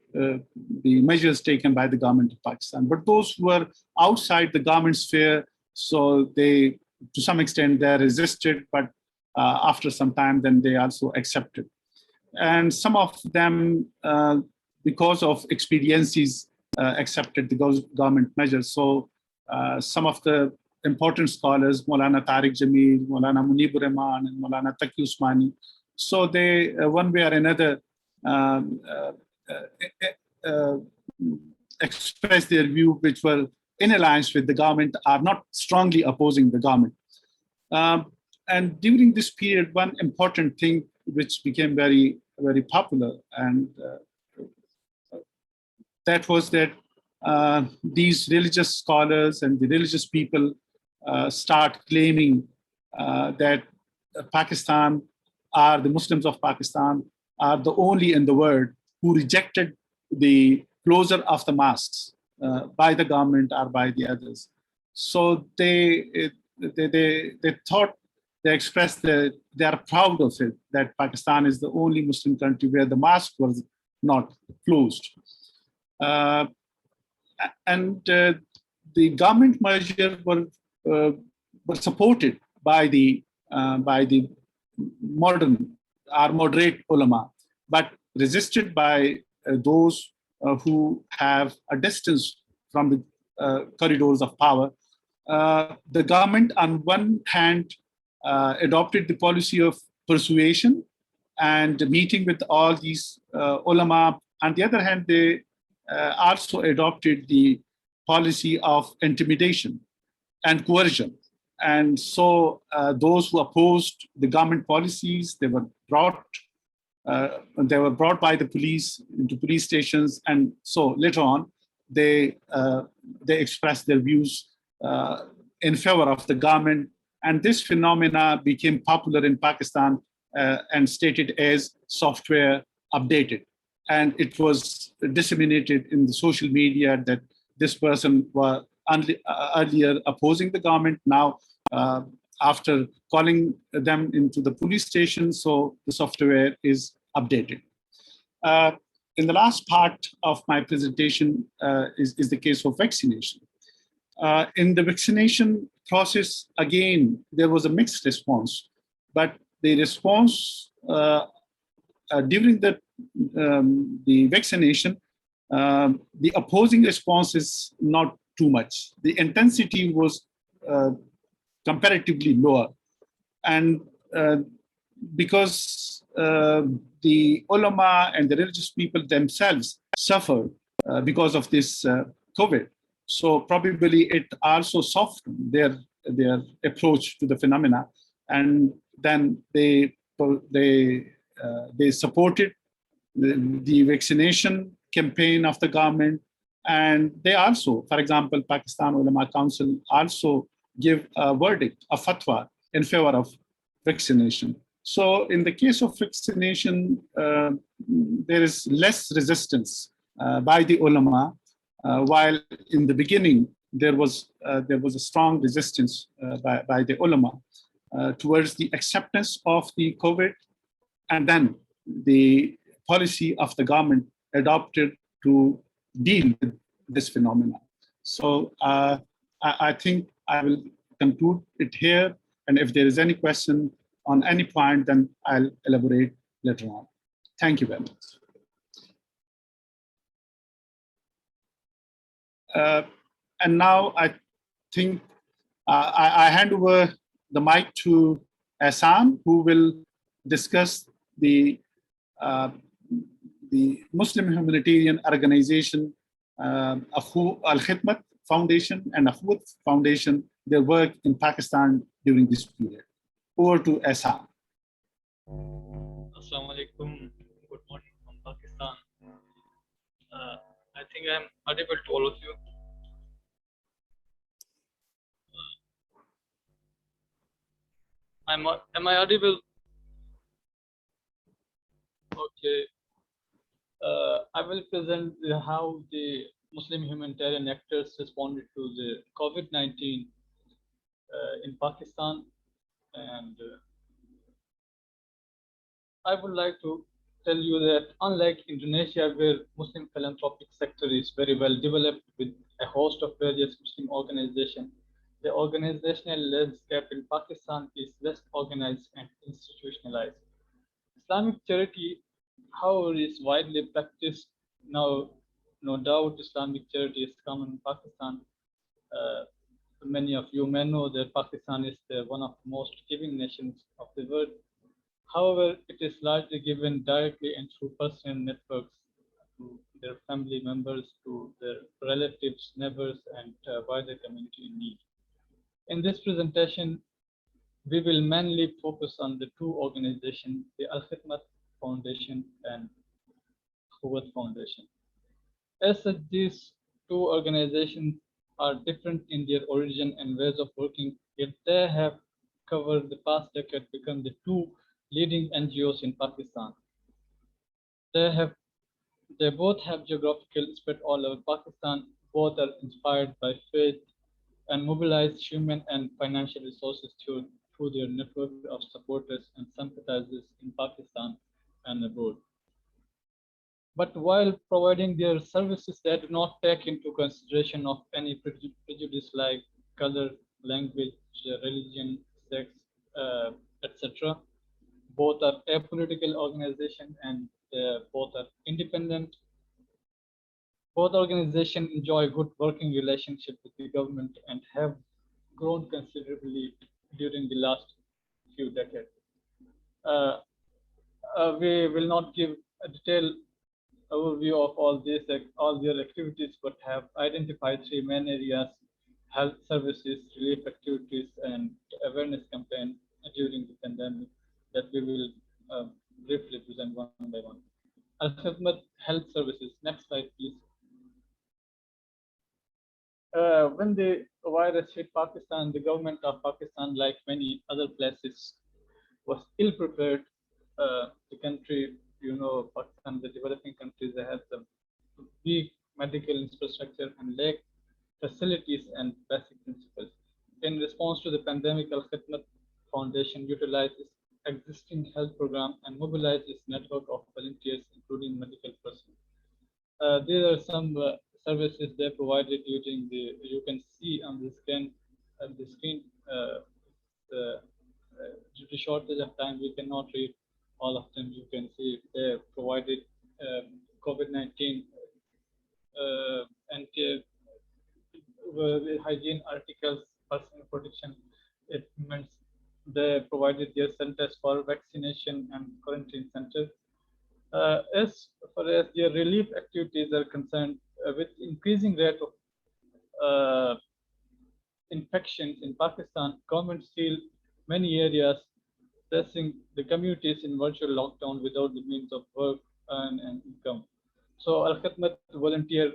measures taken by the government of Pakistan. But those who were outside the government sphere, so they, to some extent, they resisted, but after some time, then they also accepted. And some of them, because of expediencies, accepted the government measures. So some of the important scholars, Maulana Tariq Jamil, Maulana Munibur Rahman, and Maulana Taqi Usmani, so they, one way or another, expressed their view, which were in alliance with the government, are not strongly opposing the government. And during this period, one important thing which became very, very popular, and that was that these religious scholars and the religious people start claiming that Pakistan, or the Muslims of Pakistan, are the only in the world who rejected the closure of the mosques by the government or by the others. So they thought they expressed that they are proud of it, that Pakistan is the only Muslim country where the mosque was not closed. The government measures were supported by the moderate ulama, but resisted by those who have a distance from the corridors of power. The government, on one hand, adopted the policy of persuasion and meeting with all these ulama. On the other hand, they also adopted the policy of intimidation and coercion. And so those who opposed the government policies, they were brought by the police into police stations. And so later on, they expressed their views in favor of the government. And this phenomena became popular in Pakistan and stated as software updated. And it was disseminated in the social media that this person was earlier opposing the government. Now, after calling them into the police station, so the software is updated. In the last part of my presentation is the case of vaccination. In the vaccination process, again, there was a mixed response, but the response during the vaccination, the opposing response is not too much. The intensity was comparatively lower. And because the ulama and the religious people themselves suffered because of this COVID, so probably it also softened their approach to the phenomena, and then they supported the vaccination campaign of the government, and they also, for example, Pakistan Ulama Council also give a verdict, a fatwa in favor of vaccination. So in the case of vaccination, there is less resistance by the ulama, while in the beginning there was a strong resistance by the ulama towards the acceptance of the COVID, and then the policy of the government adopted to deal with this phenomenon. So I think I will conclude it here, and if there is any question on any point, then I'll elaborate later on. Thank you very much. And now I think I hand over the mic to Assam, who will discuss the Muslim humanitarian organization Al-Khidmat Foundation and Ahwat Foundation, their work in Pakistan during this period. Over to Assam. Assalamu alaikum. Good morning from Pakistan. I think I'm audible to all of you. Am I audible? Okay. I will present how the Muslim humanitarian actors responded to the COVID-19 in Pakistan, and I would like to tell you that unlike Indonesia, where Muslim philanthropic sector is very well developed with a host of various Muslim organizations, the organizational landscape in Pakistan is less organized and institutionalized. Islamic charity, however, is widely practiced now. No doubt Islamic charity is common in Pakistan. Many of you may know that Pakistan is one of the most giving nations of the world. However, it is largely given directly and through personal networks to their family members, to their relatives, neighbors, and wider community in need. In this presentation, we will mainly focus on the two organizations, the Al-Khidmat Foundation and Ahwat Foundation. As such, these two organizations are different in their origin and ways of working, yet they have covered the past decade, become the two leading NGOs in Pakistan. They both have geographical spread all over Pakistan. Both are inspired by faith and mobilize human and financial resources through their network of supporters and sympathizers in Pakistan and abroad. But while providing their services, they do not take into consideration of any prejudice like color, language, religion, sex, etc. Both are apolitical organizations and both are independent. Both organizations enjoy good working relationship with the government and have grown considerably during the last few decades. We will not give a detailed overview of all their activities, but have identified three main areas: health services, relief activities, and awareness campaign during the pandemic that we will briefly present one by one. Al-Khidmat health services. Next slide, please. When the virus hit Pakistan, the government of Pakistan, like many other places, was ill prepared. The country, Pakistan, the developing countries, they have the weak medical infrastructure and lack facilities and basic principles. In response to the pandemic, Al-Khidmat Foundation utilized its existing health program and mobilized its network of volunteers, including medical personnel. There are some services they provided using you can see on the screen. Due to shortage of time, we cannot read all of them. You can see they provided COVID-19 and hygiene articles, personal protection equipment. They provided their centers for vaccination and quarantine centers. As far as their relief activities are concerned, with increasing rate of infections in Pakistan, government sealed many areas, placing the communities in virtual lockdown without the means of work and income. So Al-Khidmat volunteers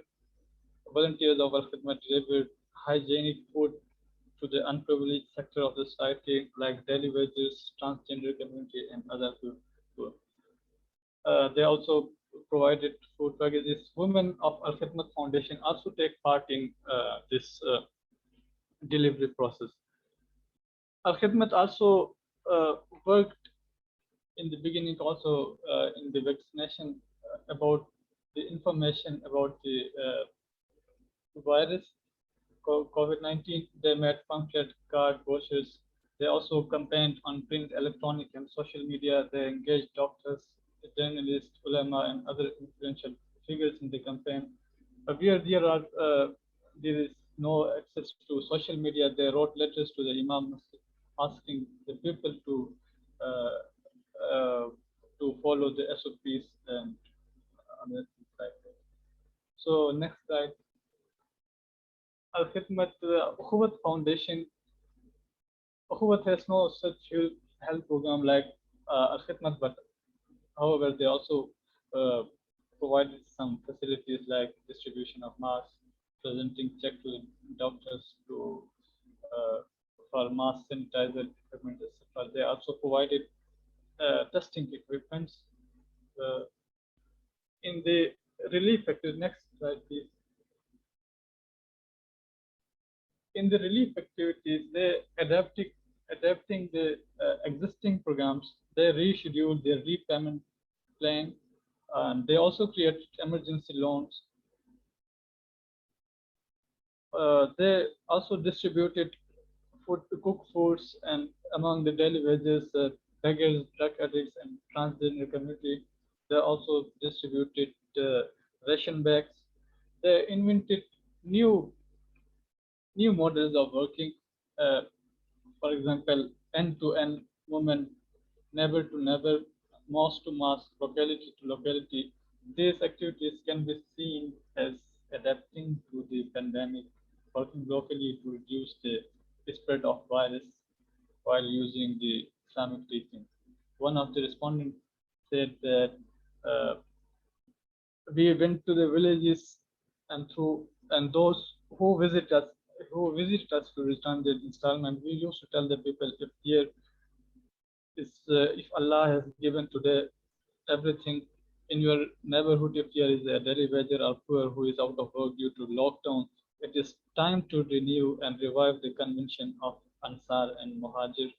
of Al-Khidmat delivered hygienic food to the unprivileged sector of the society, like daily wages, transgender community, and other people. They also provided food packages. Women of Al-Khidmat Foundation also take part in this delivery process. Al-Khidmat also worked in the beginning also in the vaccination about the information about the virus, COVID-19. They made pamphlet, card, brochures. They also campaigned on print, electronic, and social media. They engaged doctors, journalists, ulama, and other influential figures in the campaign. Where there is no access to social media, they wrote letters to the Imam asking the people to follow the SOPs and other things like that. So next slide. Al-Khidmat Ukhuwat Foundation. Ukhuwat has no such health program like Al-Khidmat, but however, they also provided some facilities like distribution of masks, presenting check to doctors for mask sanitizer equipment, etc. They also provided testing equipment. In the relief activities, next slide, please. In the relief activities, they adapting the existing programs. They rescheduled their repayment plan, and they also created emergency loans. They also distributed food, cooked foods, and among the daily wages, beggars, drug addicts, and transgender community. They also distributed ration bags. They invented new models of working. For example, end-to-end movement, neighbor to neighbor, mosque to mosque, locality to locality. These activities can be seen as adapting to the pandemic, working locally to reduce the spread of virus while using the Islamic teaching. One of the respondents said that we went to the villages and those who visit us to return their installment. We used to tell the people, if Allah has given today everything in your neighborhood, if there is a daily wager or poor who is out of work due to lockdown, it is time to renew and revive the convention of Ansar and Muhajir.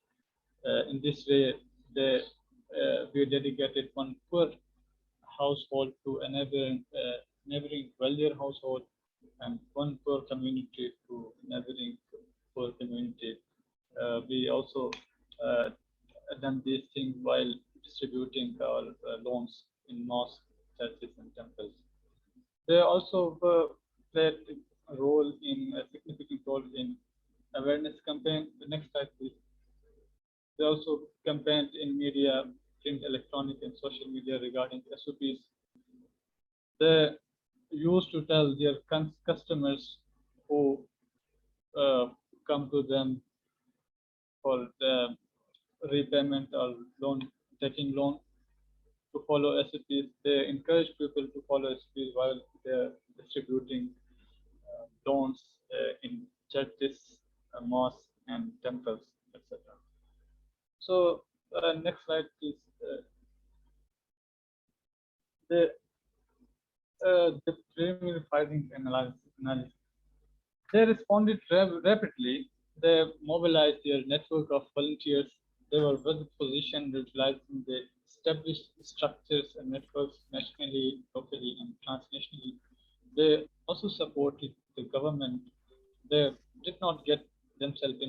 In this way, we dedicated one poor household to a neighboring wealthier household, and one poor community to neighboring poor community. We also done these things while distributing our loans in mosques, churches, and temples. They also played a role in a significant role in awareness campaign. The next slide, please. They also campaigned in media, print, electronic, and social media regarding SOPs. They used to tell their customers who come to them for the repayment or taking loan to follow SOPs. They encourage people to follow SOPs while they're distributing loans in churches, mosques, and temples, etc. So next slide, please. The preliminary findings analysis. They responded rapidly. They mobilized their network of volunteers. They were well positioned, utilizing the established structures and networks nationally, locally, and transnationally. They also supported the government. They did not get themselves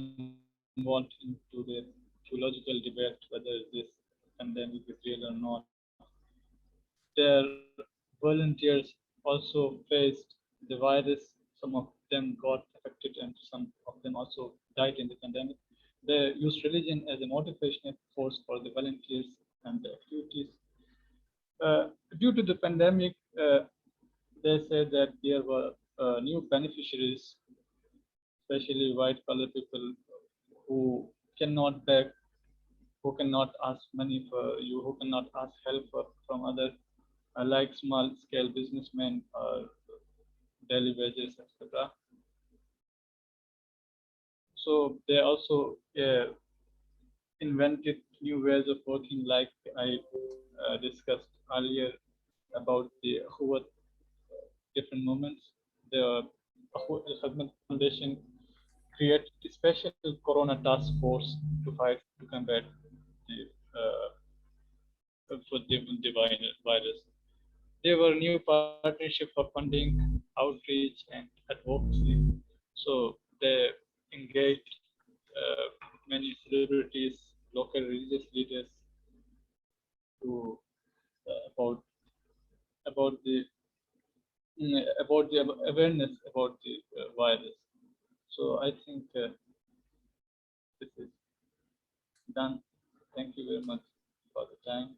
involved into the theological debate whether this pandemic is real or not. Their volunteers also faced the virus. Some of them got affected and some of them also died in the pandemic. They used religion as a motivational force for the volunteers and the activities. Due to the pandemic, they said that there were new beneficiaries, especially white-collar people who cannot beg, who cannot ask money for you, who cannot ask help from others, like small-scale businessmen or daily wages, etc. So they also invented new ways of working, like I discussed earlier about the different movements. The Zakah Foundation created a special Corona task force to combat the virus. There were new partnerships for funding, outreach, and advocacy. So they engaged many celebrities, local religious leaders, to about the awareness about the virus. So I think this is done. Thank you very much for the time.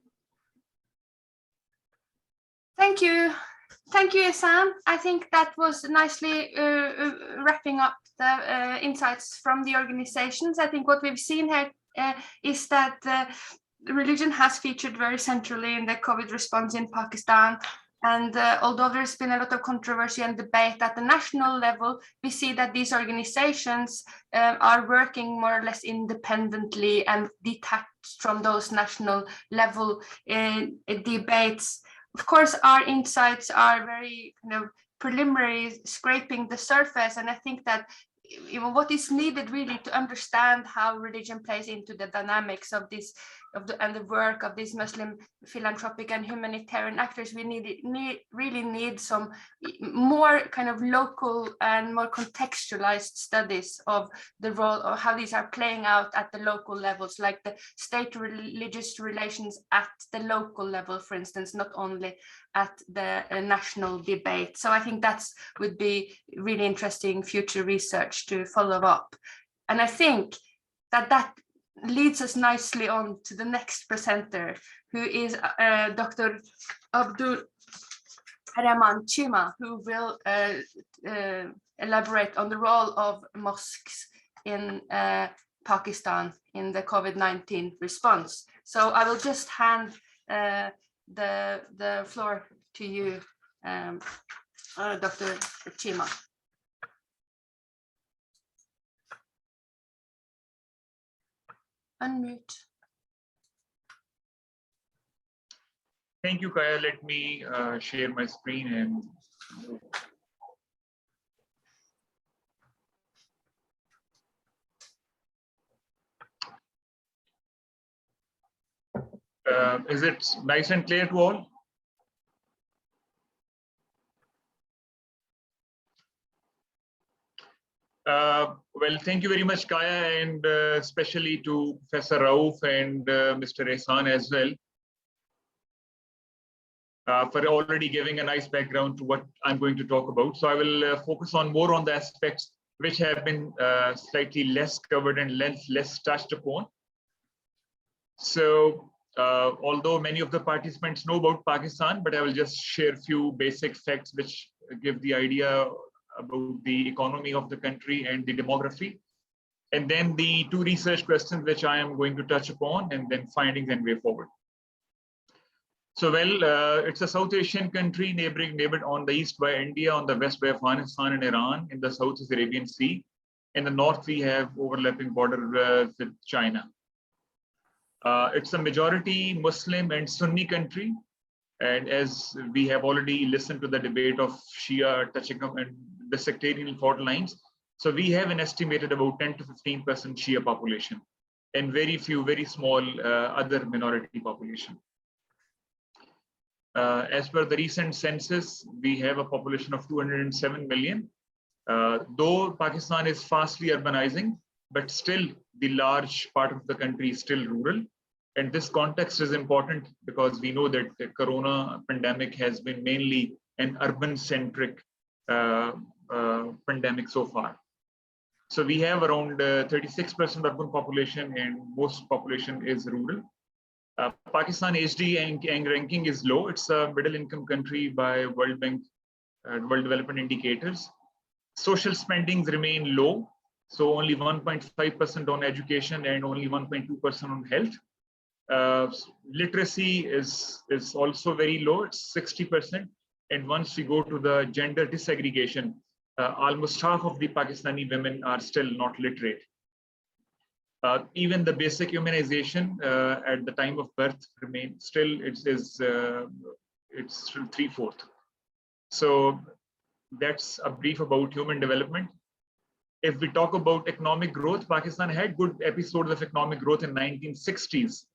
Thank you. Thank you, Sam. I think that was nicely wrapping up the insights from the organizations. I think what we've seen here is that religion has featured very centrally in the COVID response in Pakistan. And although there's been a lot of controversy and debate at the national level, we see that these organizations are working more or less independently and detached from those national level debates. Of course, our insights are very preliminary, scraping the surface, and I think that what is needed really to understand how religion plays into the dynamics of this and the work of these Muslim philanthropic and humanitarian actors, we really need some more local and more contextualized studies of the role of how these are playing out at the local levels, like the state-religious relations at the local level, for instance, not only at the national debate. So I think that would be really interesting future research to follow up. And I think that leads us nicely on to the next presenter, who is Dr. Abdul Chima, who will elaborate on the role of mosques in Pakistan in the COVID-19 response. So I will just hand the floor to you, Dr. Chima. Unmute. Thank you, Kaya. Let me share my screen and Is it nice and clear to all? Well, thank you very much, Kaya, and especially to Professor Rauf and Mr. Ehsan as well, for already giving a nice background to what I'm going to talk about. So I will focus on more on the aspects which have been slightly less covered and less touched upon. So although many of the participants know about Pakistan, but I will just share a few basic facts which give the idea about the economy of the country and the demography. And then the two research questions which I am going to touch upon, and then findings and way forward. So, well, it's a South Asian country neighbored on the east by India, on the west by Afghanistan and Iran, in the south is the Arabian Sea. In the north, we have overlapping border with China. It's a majority Muslim and Sunni country. And as we have already listened to the debate of Shia touching up and the sectarian fault lines, so we have an estimated about 10 to 15% Shia population and very few, very small other minority population. As per the recent census, we have a population of 207 million. Though Pakistan is fastly urbanizing, but still the large part of the country is still rural. And this context is important because we know that the corona pandemic has been mainly an urban-centric pandemic so far. So we have around 36% urban population and most population is rural. Pakistan Ph.D. ranking is low. It's a middle income country by World Bank, World Development Indicators. Social spendings remain low. So only 1.5% on education and only 1.2% on health. Literacy is also very low, it's 60%. And once we go to the gender disaggregation, almost half of the Pakistani women are still not literate. Even the basic immunization at the time of birth remains still, it's still 3/4. So that's a brief about human development. If we talk about economic growth, Pakistan had good episodes of economic growth in 1960s.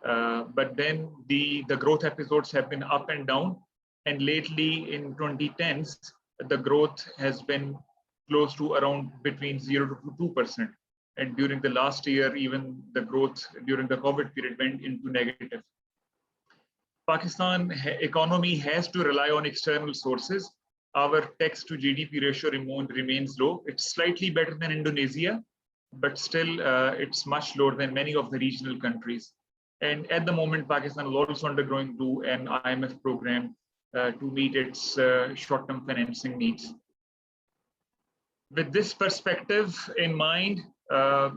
But then the growth episodes have been up and down. And lately in 2010s, the growth has been close to around between 0 to 2%. And during the last year, even the growth during the COVID period went into negative. Pakistan economy has to rely on external sources. Our tax to GDP ratio remains low. It's slightly better than Indonesia, but still it's much lower than many of the regional countries. And at the moment, Pakistan is also undergoing an IMF program to meet its short-term financing needs. With this perspective in mind, I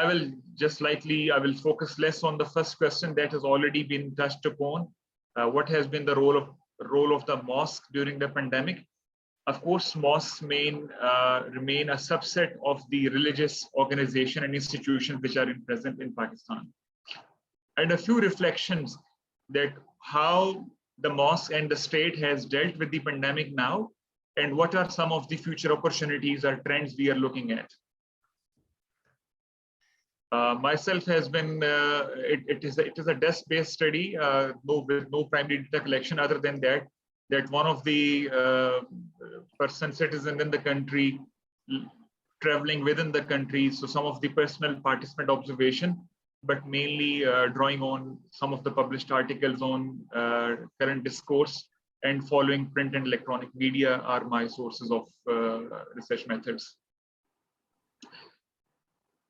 will focus less on the first question that has already been touched upon. What has been the role of the mosque during the pandemic? Of course, mosques remain a subset of the religious organization and institutions which are present in Pakistan. And a few reflections that how the mosque and the state has dealt with the pandemic now, and what are some of the future opportunities or trends we are looking at. Myself has been, it is a desk-based study, with no primary data collection other than that one of the citizen in the country traveling within the country. So some of the personal participant observation, but mainly drawing on some of the published articles on current discourse and following print and electronic media are my sources of research methods.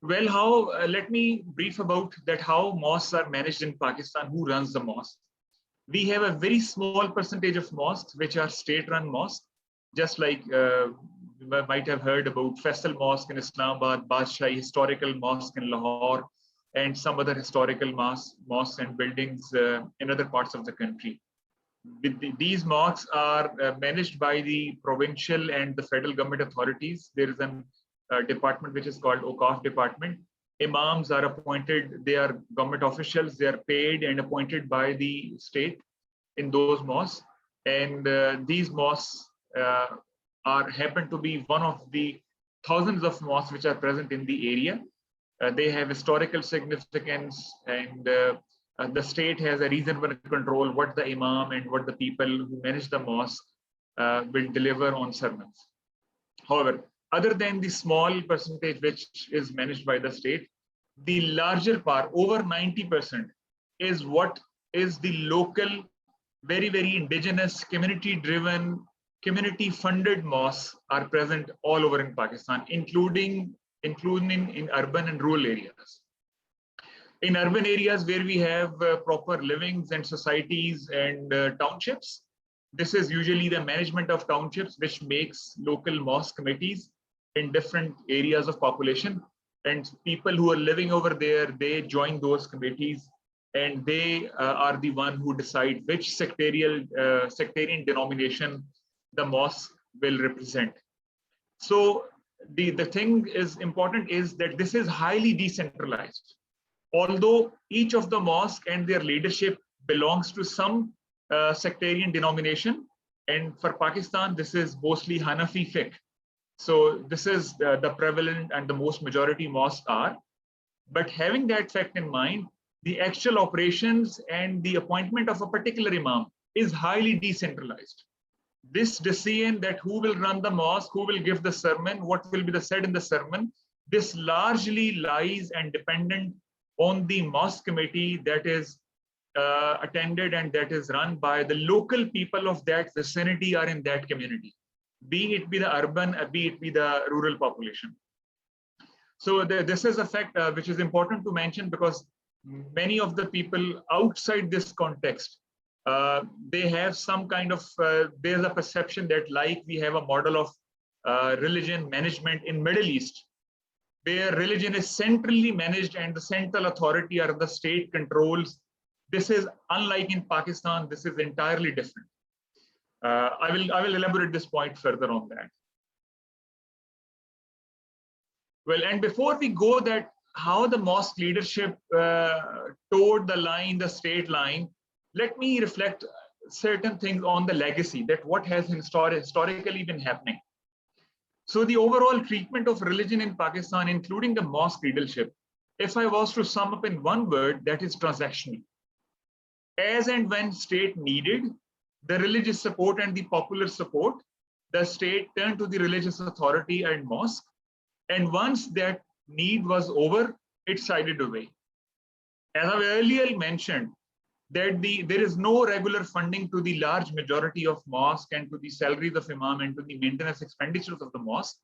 Well, let me brief about that how mosques are managed in Pakistan, who runs the mosque. We have a very small percentage of mosques which are state-run mosques, just like you might have heard about Faisal Mosque in Islamabad, Badshah Historical Mosque in Lahore, and some other historical mosques and buildings in other parts of the country. These mosques are managed by the provincial and the federal government authorities. There is a department which is called Awqaf department. Imams are appointed, they are government officials, they are paid and appointed by the state in those mosques. And these mosques happen to be one of the thousands of mosques which are present in the area. They have historical significance, and the state has a reasonable control what the imam and what the people who manage the mosque will deliver on sermons. However, other than the small percentage which is managed by the state, the larger part, over 90%, is what is the local, very, very indigenous, community-driven, community-funded mosques are present all over in Pakistan, including in urban and rural areas. In urban areas where we have proper livings and societies and townships, this is usually the management of townships, which makes local mosque committees in different areas of population. And people who are living over there, they join those committees, and they are the one who decide which sectarian denomination the mosque will represent. So the thing is important is that this is highly decentralized. Although each of the mosque and their leadership belongs to some sectarian denomination, and for Pakistan, this is mostly Hanafi fiqh. So this is the prevalent and the most majority mosques are. But having that fact in mind, the actual operations and the appointment of a particular imam is highly decentralized. This decision that who will run the mosque, who will give the sermon, what will be said in the sermon, this largely lies and dependent on the mosque committee that is attended and that is run by the local people of that vicinity or in that community, be it be the urban, be it be the rural population. So this is a fact which is important to mention, because many of the people outside this context, they have some kind of, there's a perception that like we have a model of religion management in Middle East, where religion is centrally managed and the central authority or the state controls. This is unlike in Pakistan. This is entirely different. I will elaborate this point further on that. Well, and before we go that how the mosque leadership towed the line, the state line, let me reflect certain things on the legacy, that what has historically been happening. So the overall treatment of religion in Pakistan, including the mosque leadership, if I was to sum up in one word, that is transactional. As and when state needed the religious support and the popular support, the state turned to the religious authority and mosque. And once that need was over, it sided away. As I've earlier mentioned, that there is no regular funding to the large majority of mosque and to the salaries of imam and to the maintenance expenditures of the mosque.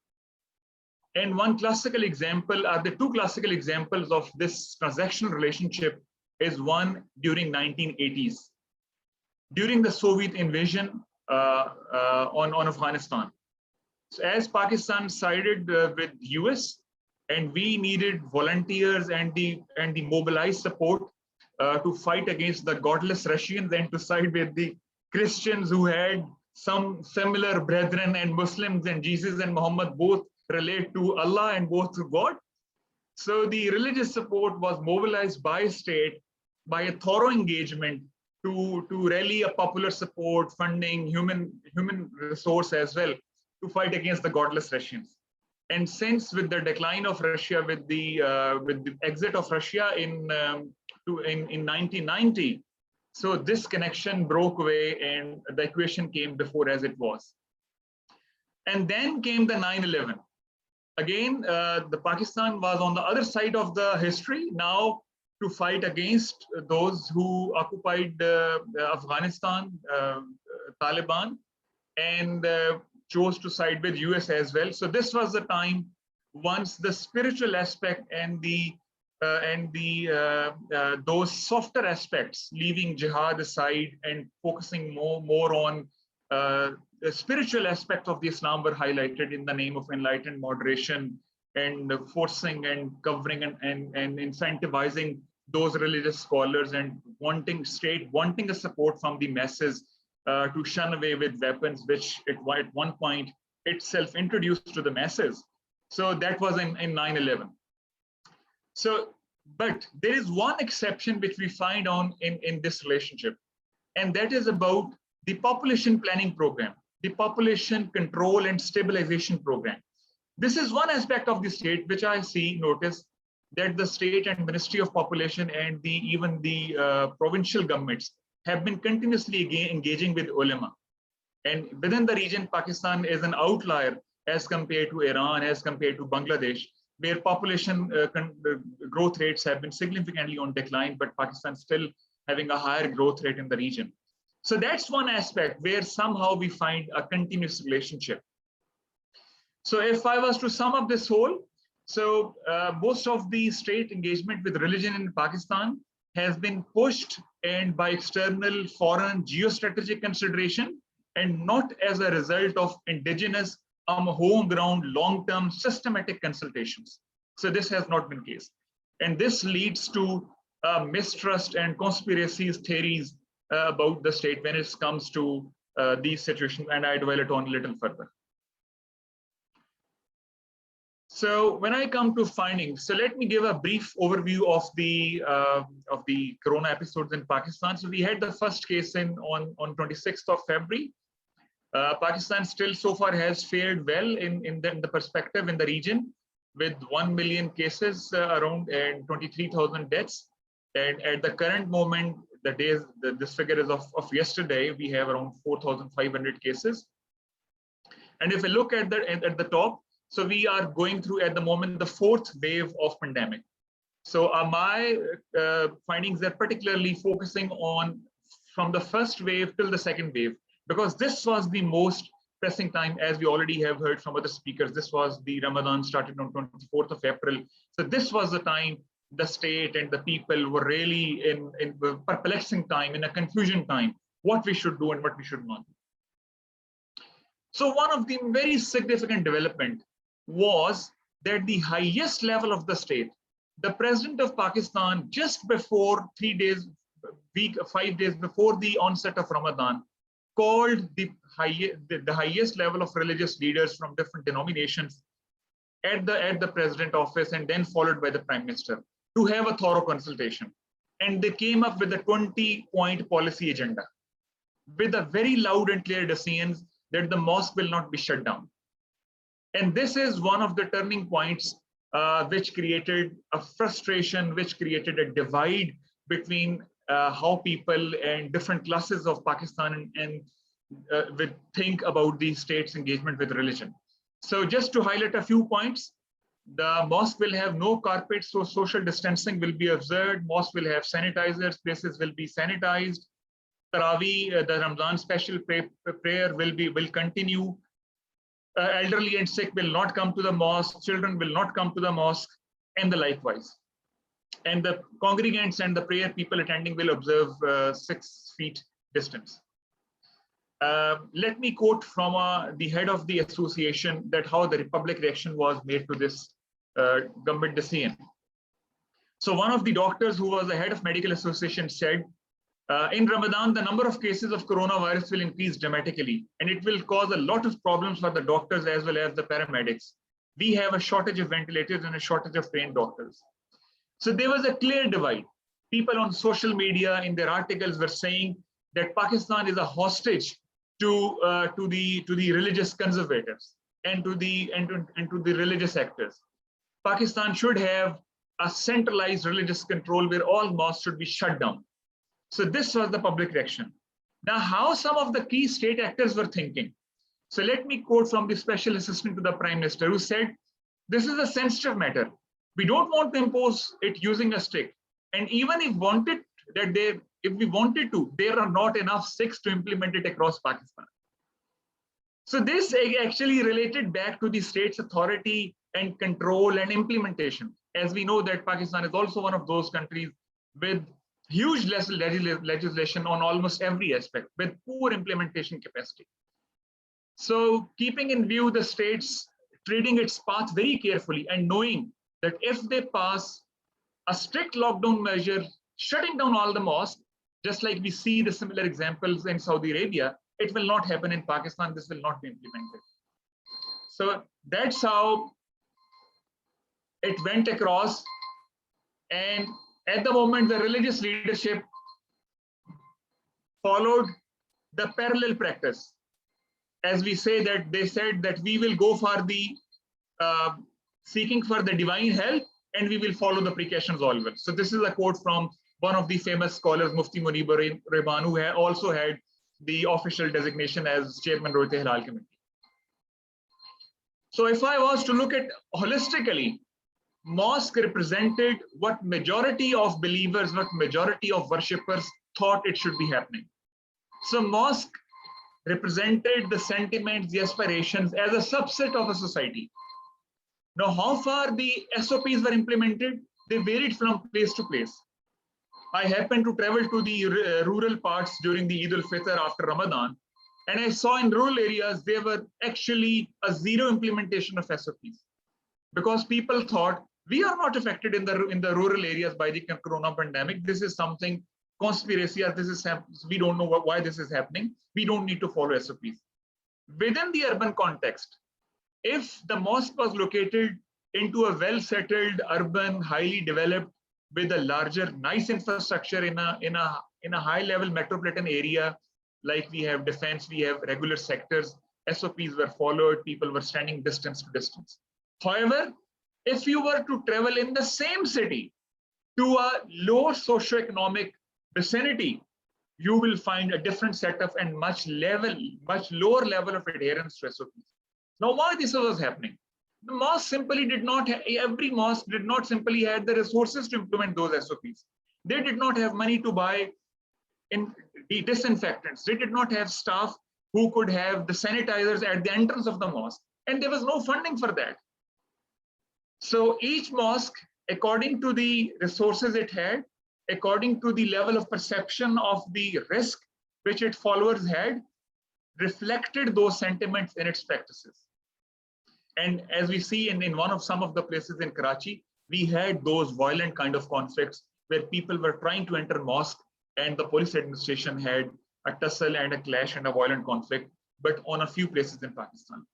And one classical example, are the two classical examples of this transactional relationship is one during 1980s, during the Soviet invasion on Afghanistan. So as Pakistan sided with US, and we needed volunteers and the mobilized support to fight against the godless Russians and to side with the Christians who had some similar brethren, and Muslims and Jesus and Muhammad both relate to Allah and both to God. So the religious support was mobilized by state by a thorough engagement to rally a popular support, funding, human resource as well, to fight against the godless Russians. And since with the decline of Russia, with the exit of Russia in 1990, so this connection broke away and the equation came before as it was. And then came the 9/11. Again, the Pakistan was on the other side of the history now to fight against those who occupied Afghanistan, Taliban, and chose to side with US as well. So this was the time once the spiritual aspect and those softer aspects, leaving jihad aside and focusing more on the spiritual aspect of the Islam were highlighted in the name of enlightened moderation and forcing and covering and incentivizing those religious scholars and wanting a support from the masses to shun away with weapons, which at one point itself introduced to the masses. So that was in 9/11. So, but there is one exception which we find in this relationship, and that is about the population planning program, the population control and stabilization program. This is one aspect of the state which I notice that the state and Ministry of Population and even the provincial governments have been continuously engaging with ulama. And within the region, Pakistan is an outlier as compared to Iran, as compared to Bangladesh, where population growth rates have been significantly on decline, but Pakistan still having a higher growth rate in the region. So that's one aspect where somehow we find a continuous relationship. So if I was to sum up this whole, so most of the state engagement with religion in Pakistan has been pushed and by external foreign geostrategic consideration, and not as a result of indigenous home ground long-term systematic consultations. So this has not been the case. And this leads to mistrust and conspiracies theories about the state when it comes to these situations, and I dwell it on a little further. So when I come to findings, so let me give a brief overview of the corona episodes in Pakistan. So we had the first case on 26th of February. Pakistan still so far has fared well in the perspective in the region, with 1 million cases around and 23,000 deaths. And at the current moment, this figure is of yesterday, we have around 4,500 cases. And if we look at the top, so we are going through at the moment the 4th wave of pandemic. So my findings are particularly focusing on from the first wave till the second wave, because this was the most pressing time, as we already have heard from other speakers. This was the Ramadan started on 24th of April. So this was the time the state and the people were really in perplexing time, in a confusion time, what we should do and what we should not do. So one of the very significant development was that the highest level of the state, the president of Pakistan, just before 5 days before the onset of Ramadan, called the highest level of religious leaders from different denominations at the president office, and then followed by the prime minister, to have a thorough consultation. And they came up with a 20-point policy agenda with a very loud and clear decisions that the mosque will not be shut down. And this is one of the turning points which created a frustration, which created a divide between how people and different classes of Pakistan would think about the state's engagement with religion. So just to highlight a few points, the mosque will have no carpets, so social distancing will be observed. Mosque will have sanitizers, places will be sanitized. Taraweeh, the Ramadan special prayer will continue. Elderly and sick will not come to the mosque. Children will not come to the mosque, and the likewise. And the congregants and the prayer people attending will observe 6 feet distance. Let me quote from the head of the association that how the public reaction was made to this government decision. So one of the doctors who was the head of medical association said, in Ramadan, the number of cases of coronavirus will increase dramatically, and it will cause a lot of problems for the doctors as well as the paramedics. We have a shortage of ventilators and a shortage of trained doctors. So there was a clear divide. People on social media in their articles were saying that Pakistan is a hostage to the religious conservatives and to the religious actors. Pakistan should have a centralized religious control where all mosques should be shut down. So this was the public reaction. Now, how some of the key state actors were thinking. So let me quote from the special assistant to the prime minister, who said, this is a sensitive matter. We don't want to impose it using a stick. And even if we wanted to, there are not enough sticks to implement it across Pakistan. So this actually related back to the state's authority and control and implementation. As we know that Pakistan is also one of those countries with huge legislation on almost every aspect, with poor implementation capacity. So keeping in view the states treading its path very carefully and knowing that if they pass a strict lockdown measure, shutting down all the mosques, just like we see the similar examples in Saudi Arabia, it will not happen in Pakistan. This will not be implemented. So that's how it went across. And at the moment, the religious leadership followed the parallel practice. As we say that they said that we will go for the seeking for the divine help, and we will follow the precautions all well. So this is a quote from one of the famous scholars, Mufti Munib Rehman, who also had the official designation as Chairman Rote Hilal Committee. So if I was to look at holistically, mosque represented what majority of believers, what majority of worshippers thought it should be happening. So mosque represented the sentiments, the aspirations as a subset of a society. Now, how far the SOPs were implemented, they varied from place to place. I happened to travel to the rural parts during the Eid al-Fitr after Ramadan, and I saw in rural areas, there were actually a zero implementation of SOPs because people thought, we are not affected in the rural areas by the corona pandemic. This is something conspiracy, or this is, we don't know why this is happening. We don't need to follow SOPs. Within the urban context, if the mosque was located into a well-settled, urban, highly developed, with a larger, nice infrastructure in a high-level metropolitan area, like we have defense, we have regular sectors, SOPs were followed, people were standing distance to distance. However, if you were to travel in the same city to a low socioeconomic vicinity, you will find a different setup and much lower level of adherence to SOPs. Now, why this was happening? The mosque simply did not have, every mosque did not simply have the resources to implement those SOPs. They did not have money to buy the disinfectants. They did not have staff who could have the sanitizers at the entrance of the mosque. And there was no funding for that. So each mosque, according to the resources it had, according to the level of perception of the risk which its followers had, reflected those sentiments in its practices. And as we see in some of the places in Karachi, we had those violent kind of conflicts where people were trying to enter mosque and the police administration had a tussle and a clash and a violent conflict, but on a few places in Pakistan.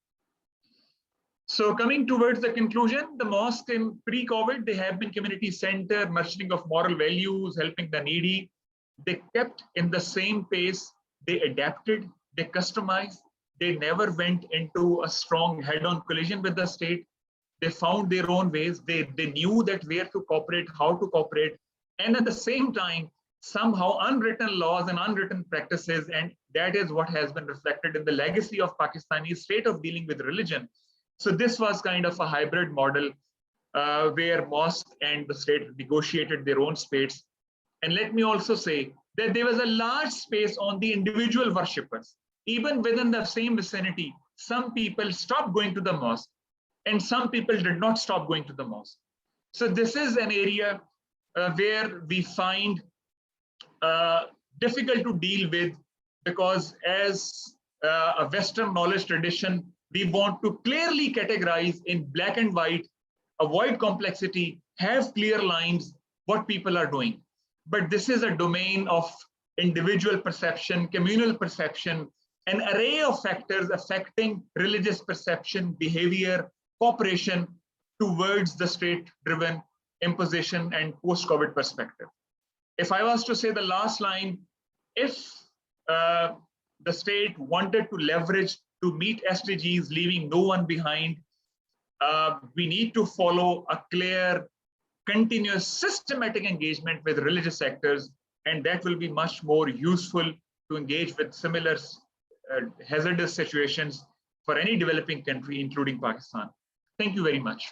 So coming towards the conclusion, the mosque in pre-COVID, they have been community center, nurturing of moral values, helping the needy. They kept in the same pace, they adapted, they customized, they never went into a strong head-on collision with the state. They found their own ways, they knew that where to cooperate, how to cooperate, and at the same time, somehow unwritten laws and unwritten practices, and that is what has been reflected in the legacy of Pakistani state of dealing with religion. So this was kind of a hybrid model where mosque and the state negotiated their own space. And let me also say that there was a large space on the individual worshippers. Even within the same vicinity, some people stopped going to the mosque and some people did not stop going to the mosque. So this is an area where we find difficult to deal with, because as a Western knowledge tradition, we want to clearly categorize in black and white, avoid complexity, have clear lines, what people are doing. But this is a domain of individual perception, communal perception, an array of factors affecting religious perception, behavior, cooperation towards the state-driven imposition and post-COVID perspective. If I was to say the last line, if the state wanted to leverage to meet SDGs, leaving no one behind, we need to follow a clear, continuous, systematic engagement with religious sectors, and that will be much more useful to engage with similar hazardous situations for any developing country, including Pakistan. Thank you very much.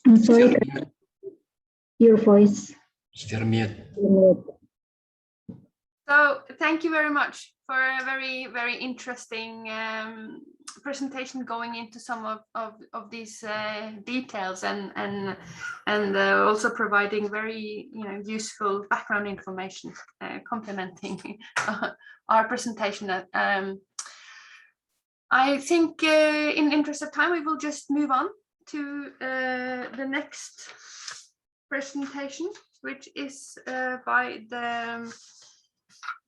I'm sorry, your voice. So thank you very much for a very, very interesting presentation going into some of these details and also providing very useful background information complementing our presentation. I think in the interest of time, we will just move on to the next presentation, which is by the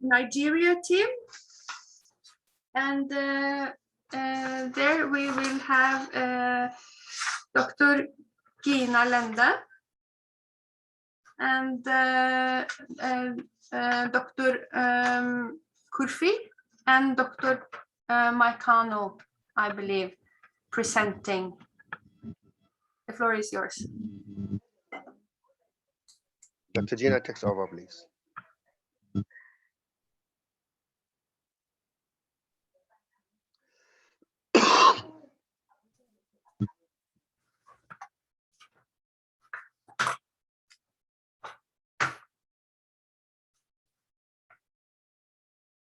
Nigeria team, and there we will have Dr. Gina Lende, and Dr. Kurfi and Dr. Kano, I believe, presenting. The floor is yours. Dr. Gina takes over, please.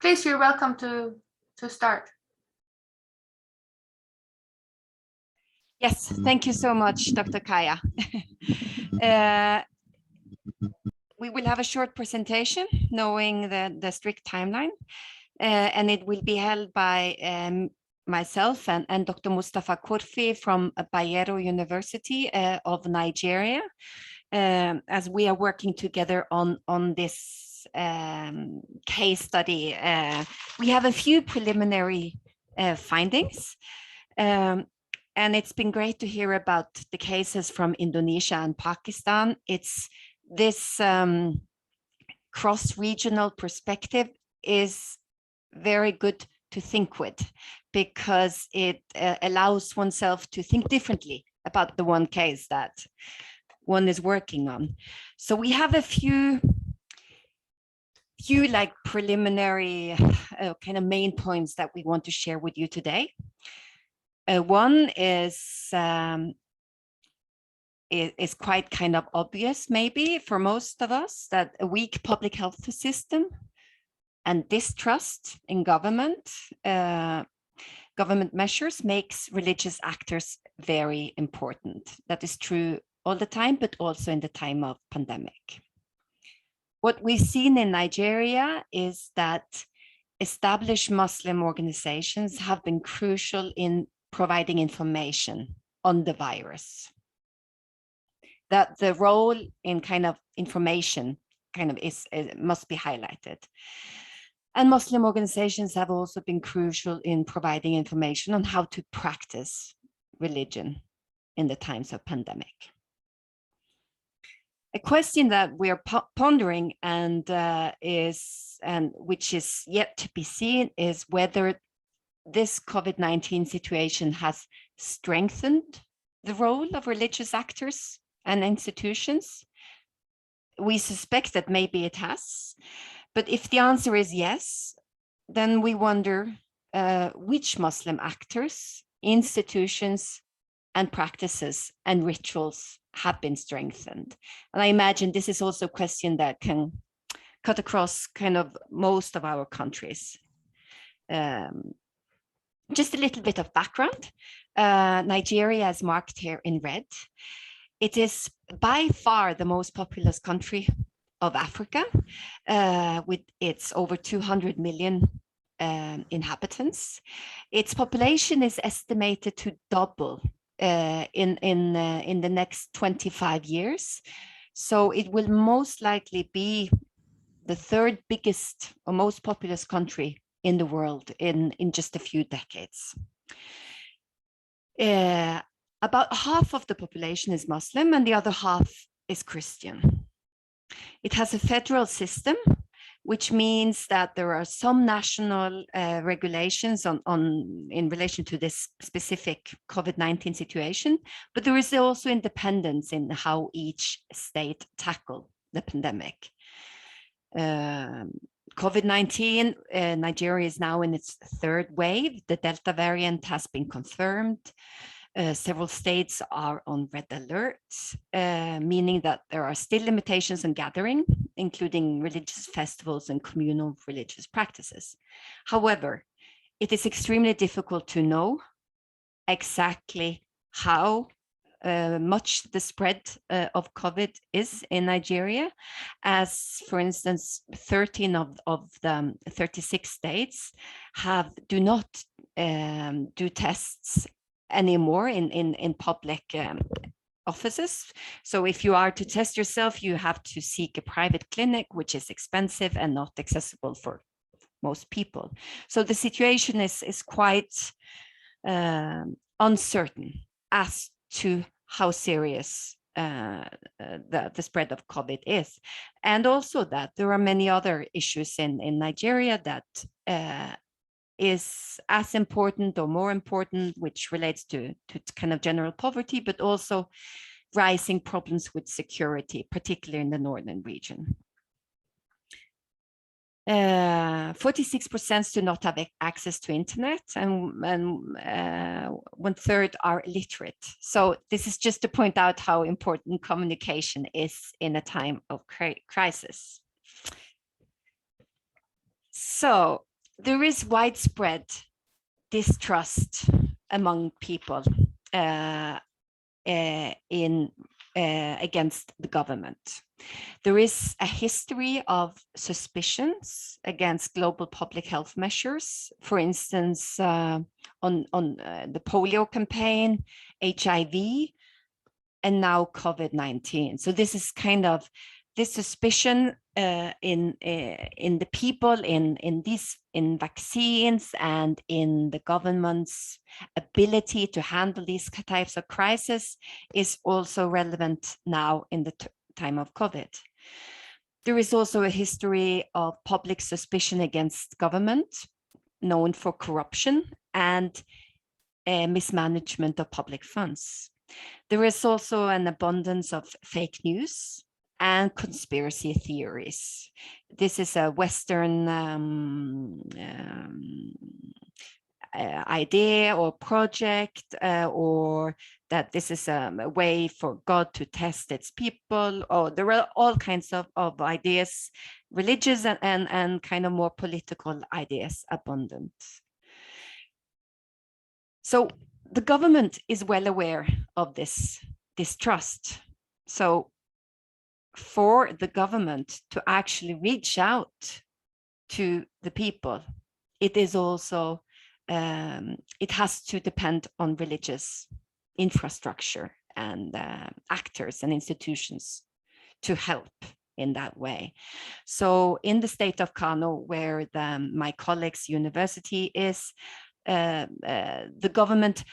Please, you're welcome to start. Yes, thank you so much, Dr. Kaja. We will have a short presentation, knowing the strict timeline, and it will be held by myself and Dr. Mustapha Kurfi from Bayero University of Nigeria, as we are working together on this case study. We have a few preliminary findings. And it's been great to hear about the cases from Indonesia and Pakistan. It's this cross-regional perspective is very good to think with, because it allows oneself to think differently about the one case that one is working on. So we have a few like preliminary kind of main points that we want to share with you today. One is quite kind of obvious, maybe for most of us, that a weak public health system and distrust in government measures makes religious actors very important. That is true all the time, but also in the time of pandemic. What we've seen in Nigeria is that established Muslim organizations have been crucial in providing information on the virus. That the role in kind of information kind of must be highlighted. And Muslim organizations have also been crucial in providing information on how to practice religion in the times of pandemic. A question that we are pondering and which is yet to be seen is whether this COVID-19 situation has strengthened the role of religious actors and institutions. We suspect that maybe it has, but if the answer is yes, then we wonder which Muslim actors, institutions, and practices and rituals have been strengthened. And I imagine this is also a question that can cut across kind of most of our countries. Just a little bit of background. Nigeria is marked here in red. It is by far the most populous country of Africa, with its over 200 million inhabitants. Its population is estimated to double in the next 25 years. So it will most likely be the third biggest or most populous country in the world in just a few decades. About half of the population is Muslim and the other half is Christian. It has a federal system, which means that there are some national regulations in relation to this specific COVID-19 situation, but there is also independence in how each state tackle the pandemic. COVID-19, Nigeria is now in its third wave. The Delta variant has been confirmed. Several states are on red alert, meaning that there are still limitations on gathering, including religious festivals and communal religious practices. However, it is extremely difficult to know exactly how much the spread of COVID is in Nigeria, as for instance, 13 of the 36 states do not do tests anymore in public offices. So if you are to test yourself, you have to seek a private clinic, which is expensive and not accessible for most people. So the situation is quite uncertain as to how serious the spread of COVID is, and also that there are many other issues in Nigeria that is as important or more important, which relates to kind of general poverty, but also rising problems with security, particularly in the northern region. 46% do not have access to internet, and 1/3 are illiterate. So this is just to point out how important communication is in a time of crisis. So there is widespread distrust among people against the government. There is a history of suspicions against global public health measures, for instance, on the polio campaign, HIV, and now COVID-19. So this is kind of this suspicion in the people, in vaccines, and in the government's ability to handle these types of crises is also relevant now in the time of COVID. There is also a history of public suspicion against government, known for corruption and mismanagement of public funds. There is also an abundance of fake news and conspiracy theories. This is a Western idea or project, or that this is a way for God to test its people, or there are all kinds of ideas, religious and kind of more political ideas abundant. So the government is well aware of this distrust. So for the government to actually reach out to the people, it is also it has to depend on religious infrastructure and actors and institutions to help in that way. So in the state of Kano, where my colleague's university is, the government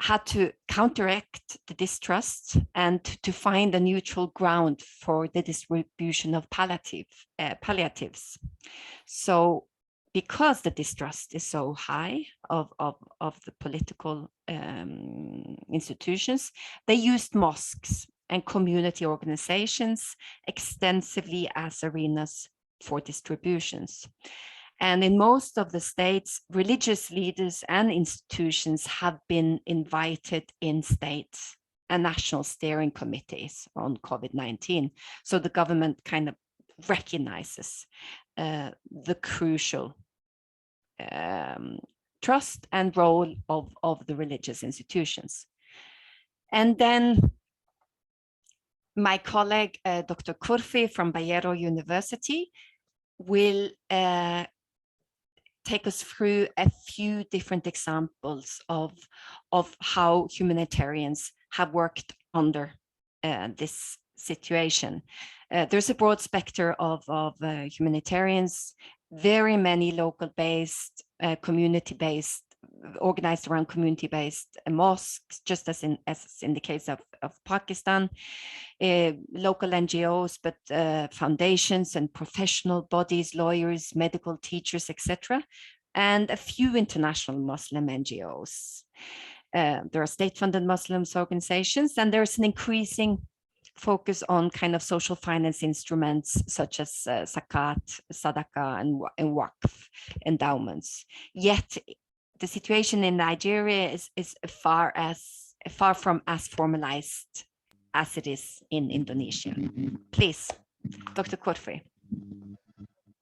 had to counteract the distrust and to find a neutral ground for the distribution of palliatives. So because the distrust is so high of the political institutions, they used mosques and community organizations extensively as arenas for distributions. And in most of the states, religious leaders and institutions have been invited in state and national steering committees on COVID-19. So the government kind of recognizes the crucial trust and role of the religious institutions. And then my colleague, Dr. Kurfi from Bayero University, will take us through a few different examples of how humanitarians have worked under this situation. There's a broad spectrum of humanitarians, very many local-based, community-based, organized around community-based mosques, just as in the case of Pakistan, local NGOs, but foundations and professional bodies, lawyers, medical teachers, etc., and a few international Muslim NGOs. There are state-funded Muslim organizations, and there's an increasing focus on kind of social finance instruments such as zakat, sadaqah, and waqf endowments. Yet the situation in Nigeria is far from as formalized as it is in Indonesia. Please, Dr. Kurfi.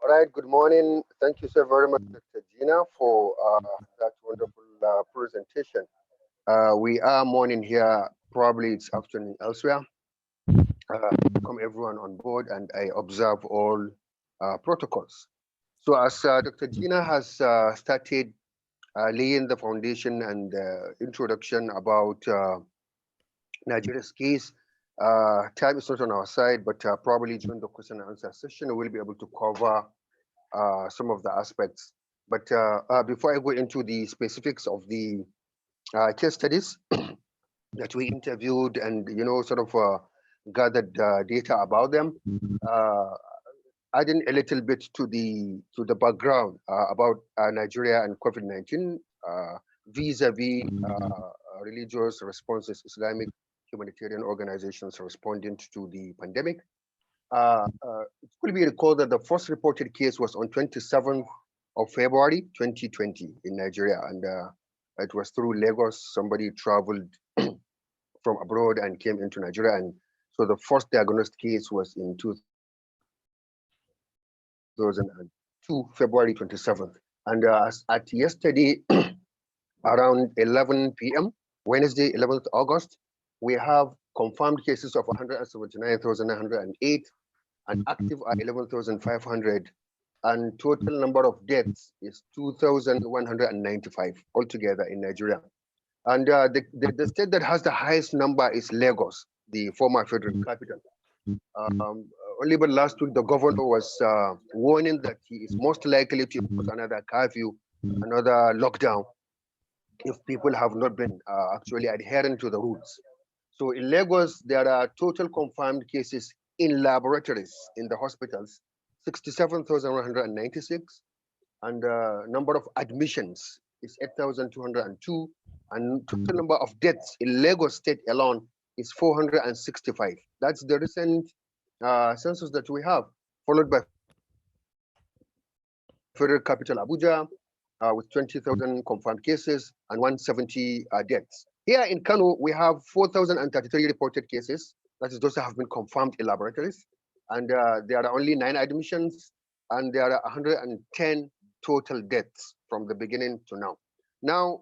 All right, good morning. Thank you so very much, Dr. Gina, for that wonderful presentation. We are morning here, probably it's afternoon elsewhere. Welcome everyone on board, and I observe all protocols. So as Dr. Gina has started laying the foundation and introduction about Nigeria's case, time is not on our side, but probably during the question and answer session, we'll be able to cover some of the aspects. But before I go into the specifics of the case studies that we interviewed and, you know, sort of gathered data about them, adding a little bit to the background about Nigeria and COVID-19 vis-a-vis religious responses, Islamic humanitarian organizations responding to the pandemic. It could be recalled that the first reported case was on 27th of February 2020 in Nigeria, and it was through Lagos. Somebody traveled from abroad and came into Nigeria, and so the first diagnosed case was in 2002, February 27th. And as at yesterday, around 11 p.m., Wednesday, 11th August, we have confirmed cases of 179,908 and active are 11,500, and total number of deaths is 2,195 altogether in Nigeria. And the state that has the highest number is Lagos, the former federal capital. Only but last week, the governor was warning that he is most likely to impose another curfew, another lockdown, if people have not been actually adhering to the rules. So in Lagos, there are total confirmed cases in laboratories in the hospitals, 67,196, and number of admissions is 8,202, and total number of deaths in Lagos state alone is 465. That's the recent census that we have, followed by federal capital Abuja with 20,000 confirmed cases and 170 deaths. Here in Kano, we have 4,033 reported cases. That is, those have been confirmed in laboratories. And there are only 9 admissions, and there are 110 total deaths from the beginning to now. Now,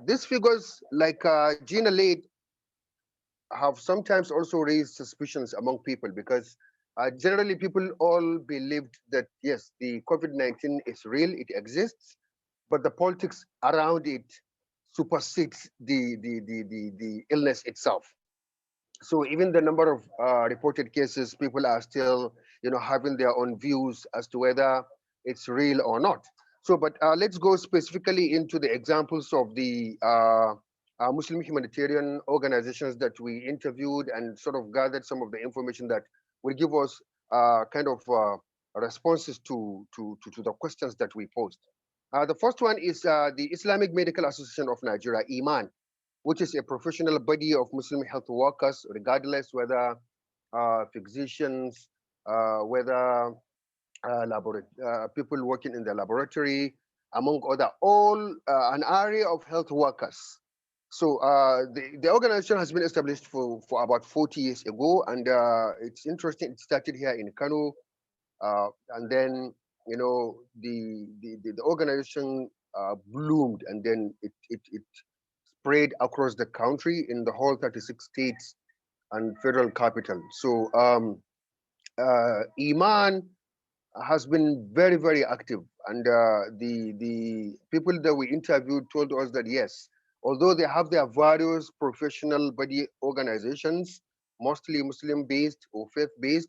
these figures, like Gina laid, have sometimes also raised suspicions among people, because generally people all believed that, yes, the COVID-19 is real, it exists, but the politics around it supersedes the illness itself. So even the number of reported cases, people are still, having their own views as to whether it's real or not. So, but let's go specifically into the examples of the Muslim humanitarian organizations that we interviewed and sort of gathered some of the information that will give us kind of responses to the questions that we posed. The first one is the Islamic Medical Association of Nigeria, Iman, which is a professional body of Muslim health workers, regardless whether physicians, whether people working in the laboratory, among other, all an area of health workers. So the organization has been established for about 40 years ago, and it's interesting. It started here in Kano, and then the organization bloomed, and then it spread across the country in the whole 36 states and federal capital. So Iman has been very, very active, and the people that we interviewed told us that yes, although they have their various professional body organizations, mostly Muslim-based or faith-based,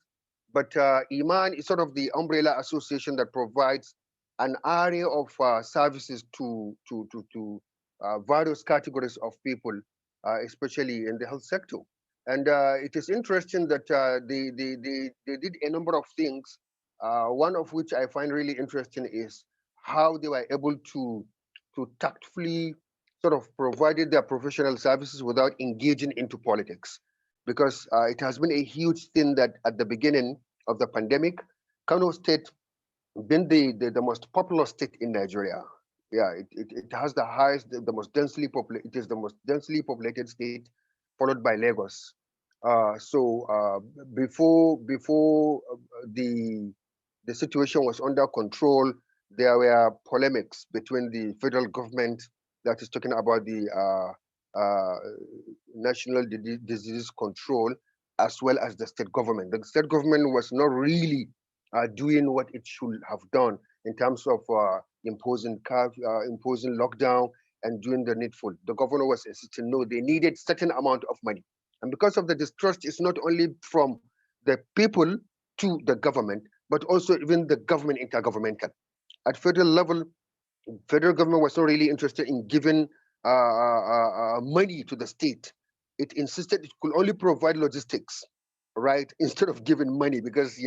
but Iman is sort of the umbrella association that provides an area of services to various categories of people, especially in the health sector. And it is interesting that they did a number of things, one of which I find really interesting is how they were able to tactfully sort of provided their professional services without engaging into politics. Because it has been a huge thing that at the beginning of the pandemic, Kano State been the most populous state in Nigeria. Yeah, it has the highest, the most densely populated, it is the most densely populated state, followed by Lagos. Before the situation was under control, there were polemics between the federal government, that is talking about the National Disease Control, as well as the state government. The state government was not really doing what it should have done in terms of imposing lockdown and doing the needful. The governor was insisting, no, they needed certain amount of money. And because of the distrust, it's not only from the people to the government, but also even the government intergovernmental. At federal level, federal government was not really interested in giving money to the state. It insisted it could only provide logistics. right, instead of giving money, because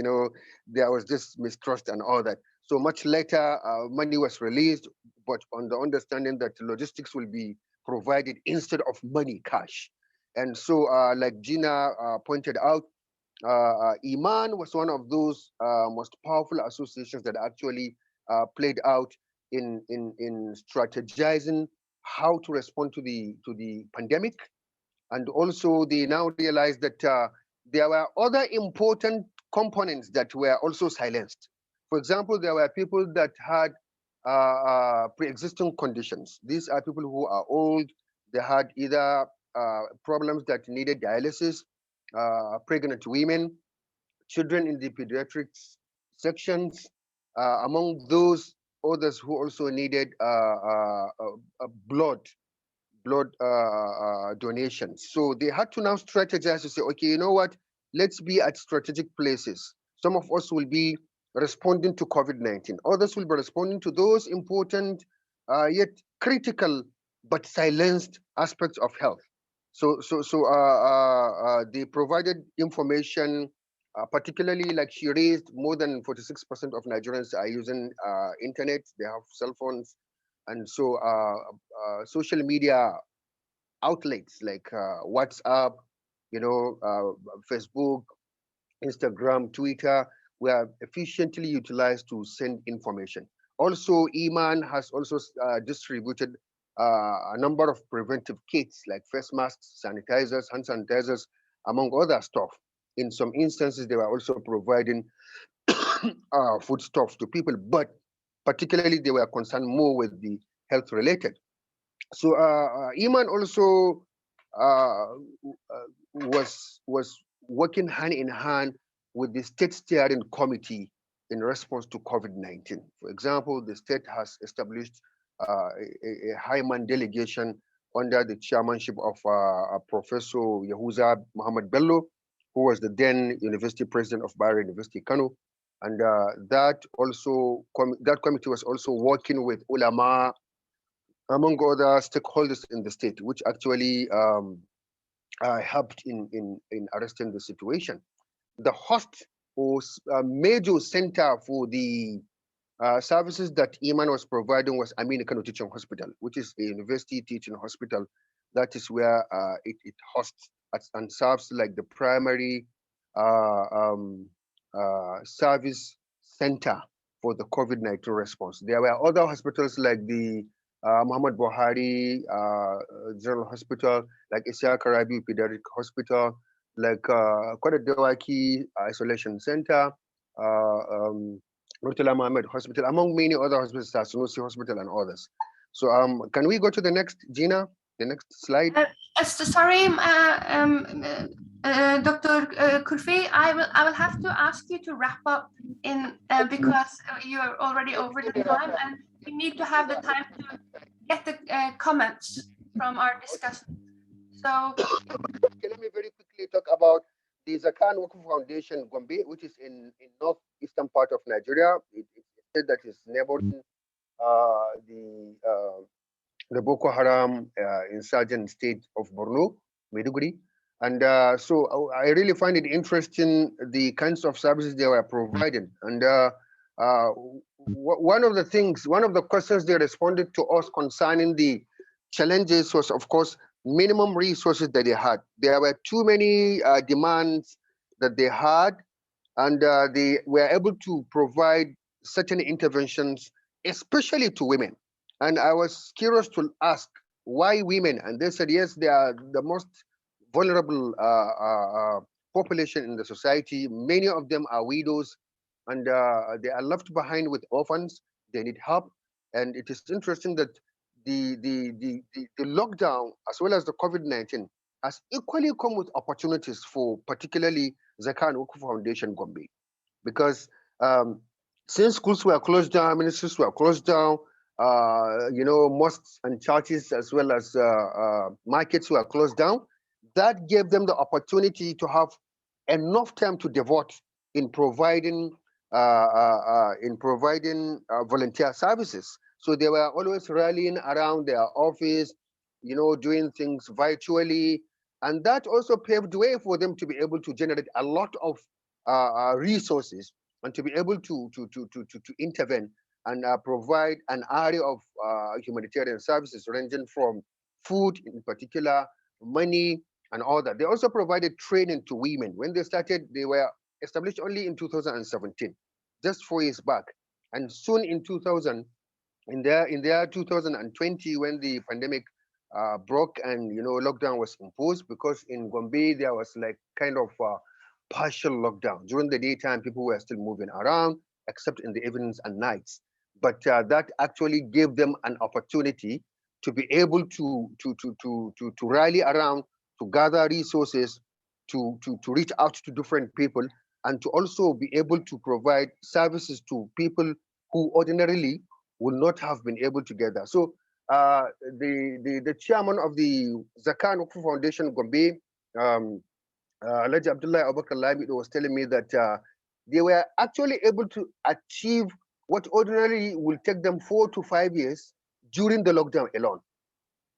there was this mistrust and all that. So much later, money was released, but on the understanding that logistics will be provided instead of money, cash. And so, like Gina pointed out, Iman was one of those most powerful associations that actually played out in strategizing how to respond to the pandemic. And also, they now realized that there were other important components that were also silenced. For example, there were people that had pre-existing conditions. These are people who are old. They had either problems that needed dialysis, pregnant women, children in the pediatrics sections, among those others who also needed blood donations. So they had to now strategize to say, okay, you know what? Let's be at strategic places. Some of us will be responding to COVID-19. Others will be responding to those important yet critical but silenced aspects of health. So they provided information, particularly like she raised, more than 46% of Nigerians are using internet. They have cell phones. And so social media outlets like WhatsApp, Facebook, Instagram, Twitter were efficiently utilized to send information. Also, Iman has also distributed a number of preventive kits like face masks, sanitizers, hand sanitizers, among other stuff. In some instances, they were also providing foodstuffs to people, but particularly they were concerned more with the health related. So Iman also was working hand in hand with the state steering committee in response to COVID-19. For example, the state has established a Hilman delegation under the chairmanship of Professor Yahuza Muhammad Bello, who was the then university president of Bayero University, Kano. And that committee was also working with ulama, among other stakeholders in the state, which actually helped in arresting the situation. The host or major center for the services that Iman was providing was Amelia Kano Teaching Hospital, which is a university teaching hospital. That is where it hosts and serves like the primary service center for the COVID-19 response. There were other hospitals like the Muhammad Buhari General Hospital, like Isiaq Rabi Pediatric Hospital, like Kwada Dewaki Isolation Center, Murtala Mohammed Hospital, among many other hospitals, Sunusi Hospital and others. So can we go to the next, Gina, the next slide? Sorry, Dr. Kurfi, I will have to ask you to wrap up because you're already over the time and we need to have the time to get the comments from our discussant. So okay, let me very quickly talk about the Zakah Foundation Gombe, which is in northeastern part of Nigeria. It's a state that is neighboring the Boko Haram insurgent state of Borno, Maiduguri. And so I really find it interesting the kinds of services they were providing. And one of the questions they responded to us concerning the challenges was, of course, minimum resources that they had. There were too many demands that they had, and they were able to provide certain interventions, especially to women. And I was curious to ask why women, and they said, yes, they are the most vulnerable population in the society. Many of them are widows, and they are left behind with orphans. They need help. And it is interesting that the lockdown, as well as the COVID-19, has equally come with opportunities for particularly Zakah Foundation Gombe, because since schools were closed down, ministries were closed down, mosques and churches as well as markets were closed down. That gave them the opportunity to have enough time to devote in providing volunteer services. So they were always rallying around their office, doing things virtually. And that also paved the way for them to be able to generate a lot of resources and to be able to intervene and provide an area of humanitarian services ranging from food in particular, money, and all that. They also provided training to women. When they started, they were established only in 2017, just 4 years back. And soon in 2020, when the pandemic broke and lockdown was imposed, because in Gombe there was like kind of partial lockdown. During the daytime, people were still moving around, except in the evenings and nights. But that actually gave them an opportunity to be able to rally around, to gather resources, to reach out to different people, and to also be able to provide services to people who ordinarily would not have been able to get that. So the chairman of the Zakah Foundation Gombe, Alhaji Abdullah Abubakar Lamido, was telling me that they were actually able to achieve what ordinarily will take them 4 to 5 years during the lockdown alone.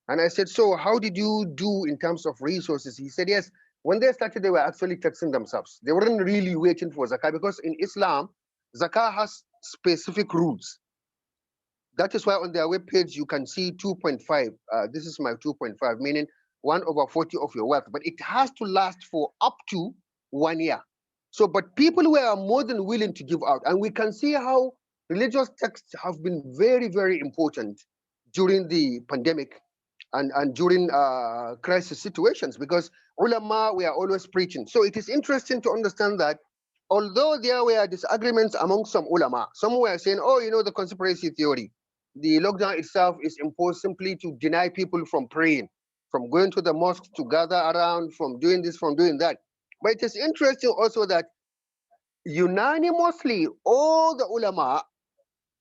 And I said, so how did you do in terms of resources? He said, yes, when they started, they were actually taxing themselves. They weren't really waiting for Zakah, because in Islam, Zakah has specific rules. That is why on their webpage, you can see 2.5. This is my 2.5, meaning 1/40 of your wealth, but it has to last for up to 1 year. So, but people were more than willing to give out. And we can see how religious texts have been very, very important during the pandemic and during crisis situations, because ulama, we are always preaching. So it is interesting to understand that although there were disagreements among some ulama, some were saying, oh, the conspiracy theory, the lockdown itself is imposed simply to deny people from praying, from going to the mosque to gather around, from doing this, from doing that. But it is interesting also that unanimously all the ulama,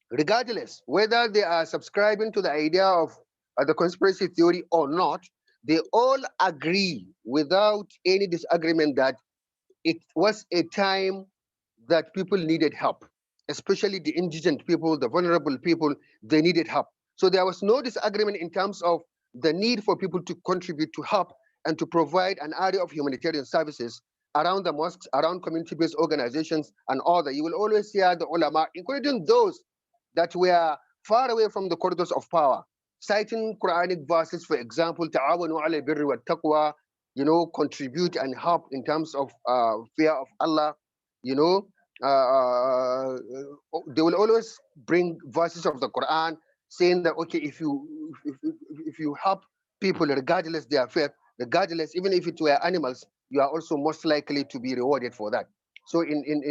regardless whether they are subscribing to the idea of the conspiracy theory or not, they all agree without any disagreement that it was a time that people needed help, especially the indigent people, the vulnerable people, they needed help. So there was no disagreement in terms of the need for people to contribute to help and to provide an area of humanitarian services around the mosques, around community-based organizations and all that. You will always hear the ulama, including those that were far away from the corridors of power, citing Quranic verses, for example, ta'awanu ala birri wa taqwa, contribute and help in terms of fear of Allah, they will always bring verses of the Quran saying that, okay, if you help people regardless their faith, regardless, even if it were animals, you are also most likely to be rewarded for that. So in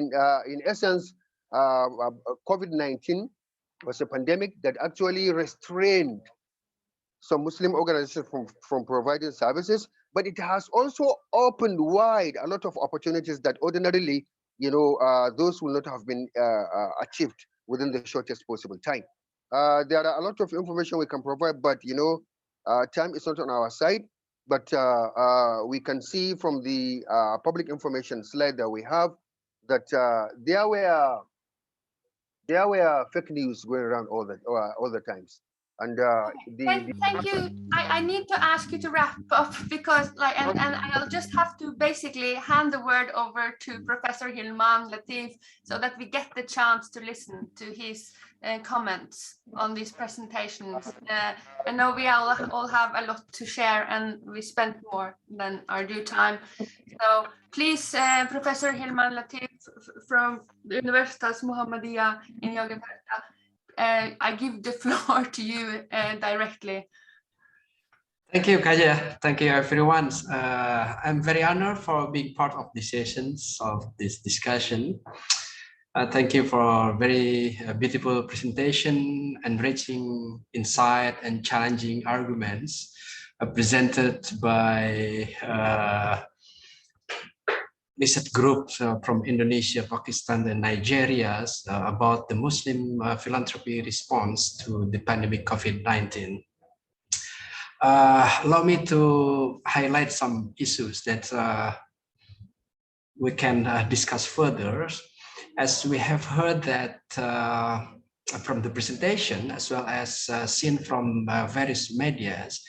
essence, COVID-19 was a pandemic that actually restrained some Muslim organizations from providing services, but it has also opened wide a lot of opportunities that ordinarily, those will not have been achieved within the shortest possible time. There are a lot of information we can provide, but time is not on our side. But we can see from the public information slide that we have that there were fake news going around all the times. And thank you. I need to ask you to wrap up, because and I'll just have to basically hand the word over to Professor Hilman Latief so that we get the chance to listen to his comments on these presentations. I know we all have a lot to share and we spent more than our due time. So please, Professor Hilman Latief from the Universitas Muhammadiyah in Yogyakarta, I give the floor to you directly. Thank you, Kaja. Thank you, everyone. I'm very honored for being part of the sessions of this discussion. Thank you for a very beautiful presentation, enriching insight and challenging arguments presented by listed groups from Indonesia, Pakistan, and Nigeria about the Muslim philanthropy response to the pandemic COVID-19. Allow me to highlight some issues that we can discuss further, as we have heard that from the presentation, as well as seen from various medias,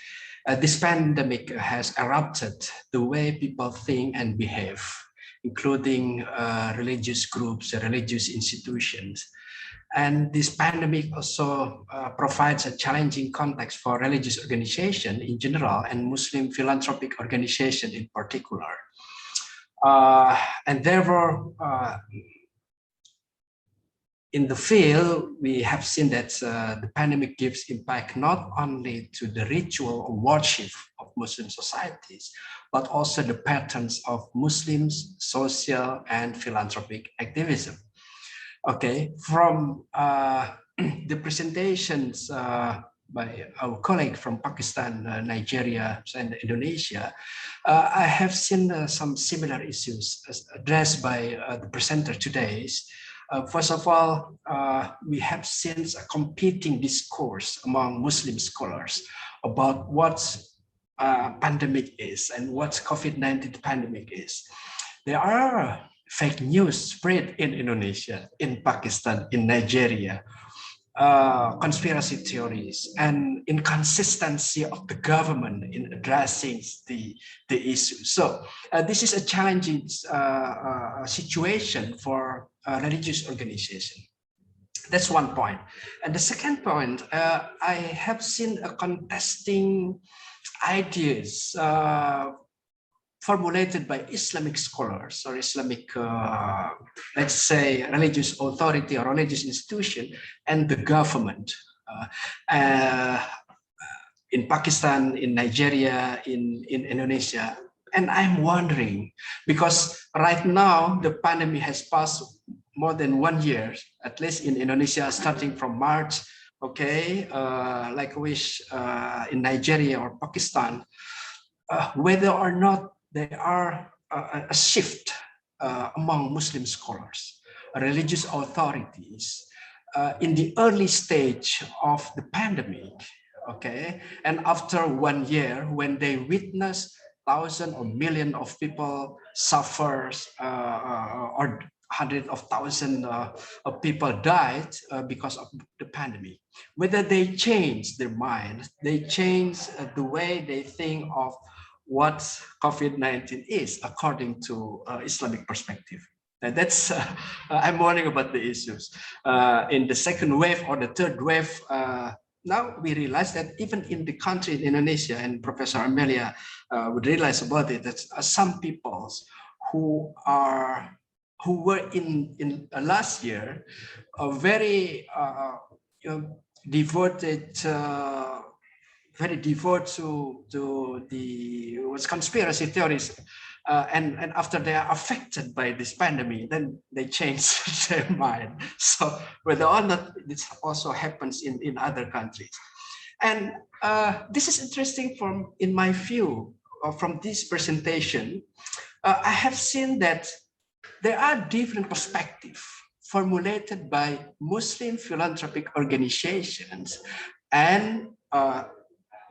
This pandemic has erupted the way people think and behave, including religious groups, religious institutions. And this pandemic also provides a challenging context for religious organization in general and Muslim philanthropic organization in particular. And therefore, in the field, we have seen that the pandemic gives impact not only to the ritual or worship of Muslim societies, but also the patterns of Muslims' social and philanthropic activism. Okay, from the presentations by our colleague from Pakistan, Nigeria, and Indonesia, I have seen some similar issues addressed by the presenter today. First of all, we have seen a competing discourse among Muslim scholars about what pandemic is and what COVID-19 pandemic is. There are fake news spread in Indonesia, in Pakistan, in Nigeria, conspiracy theories, and inconsistency of the government in addressing the issue. So this is a challenging situation for religious organization. That's one point. And the second point, I have seen a contesting ideas formulated by Islamic scholars or Islamic, let's say, religious authority or religious institution and the government. In Pakistan, in Nigeria, in Indonesia. And I'm wondering, because right now the pandemic has passed more than 1 year, at least in Indonesia, starting from March, okay, like which in Nigeria or Pakistan, whether or not there are a shift among Muslim scholars, religious authorities in the early stage of the pandemic, okay, and after 1 year when they witness thousands or millions of people suffers or hundreds of thousands of people died because of the pandemic, whether they change their mind, they change the way they think of what COVID-19 is according to Islamic perspective. And that's, I'm worrying about the issues. In the second wave or the third wave, now we realize that even in the country in Indonesia, and Professor Amelia would realize about it, that some peoples who were in last year very devoted, very devoted to the conspiracy theories, and after they are affected by this pandemic, then they change their mind. So whether or not this also happens in other countries, and this is interesting in my view from this presentation. I have seen that there are different perspectives formulated by Muslim philanthropic organizations and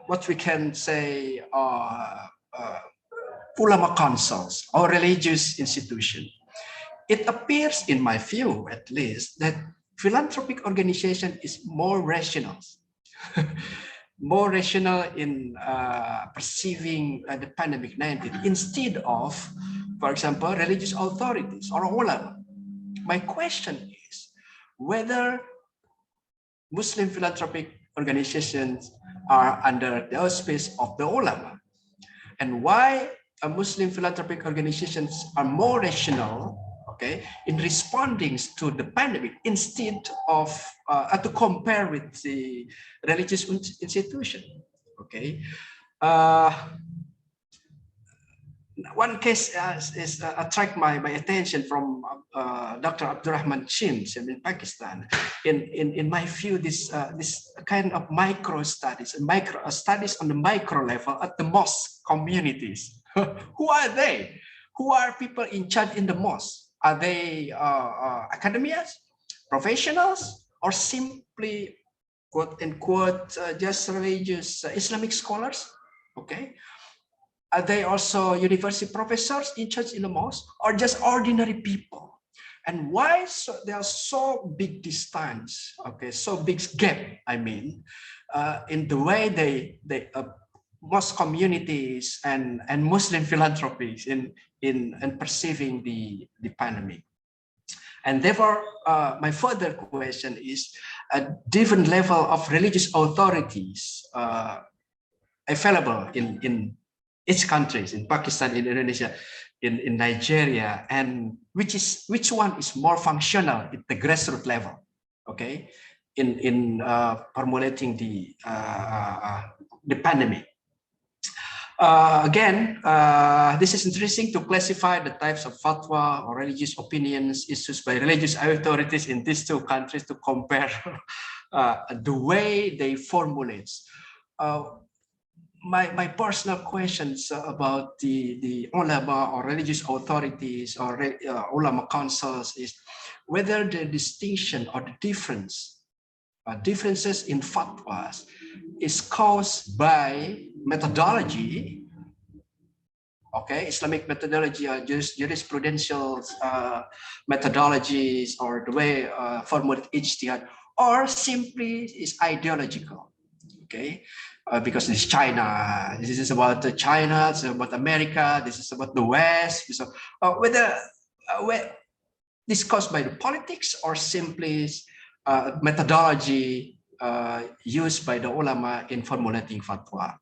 what we can say ulama councils or religious institutions. It appears, in my view at least, that philanthropic organization is more rational, more rational in perceiving the pandemic 19 instead of, for example, religious authorities or ulama. My question is whether Muslim philanthropic organizations are under the auspice of the ulama, and why Muslim philanthropic organizations are more rational, okay, in responding to the pandemic instead of to compare with the religious institution, okay. One case is attract my attention from Dr. Abdurrahman Chin in Pakistan. In my view, this kind of micro studies on the micro level at the mosque communities. Who are they? Who are people in charge in the mosque? Are they academics, professionals, or simply quote unquote just religious Islamic scholars? Okay. Are they also university professors in charge in the mosque, or just ordinary people? And why there are so big distance, okay, so big gap, I mean, in the way they most communities and Muslim philanthropies in perceiving the pandemic. And therefore, my further question is a different level of religious authorities available in each countries, in Pakistan, in Indonesia, in Nigeria, and which one is more functional at the grassroots level, okay, in formulating the pandemic. Again, this is interesting to classify the types of fatwa or religious opinions issued by religious authorities in these two countries to compare the way they formulate. My personal questions about the ulama or religious authorities or ulama councils is whether the distinction or the differences in fatwas is caused by methodology, okay, Islamic methodology or jurisprudential methodologies, or the way formulated ijtihad, or simply is ideological, okay, because it's China, this is about China, it's about America, this is about the West, so whether this caused by the politics or simply methodology used by the ulama in formulating fatwa.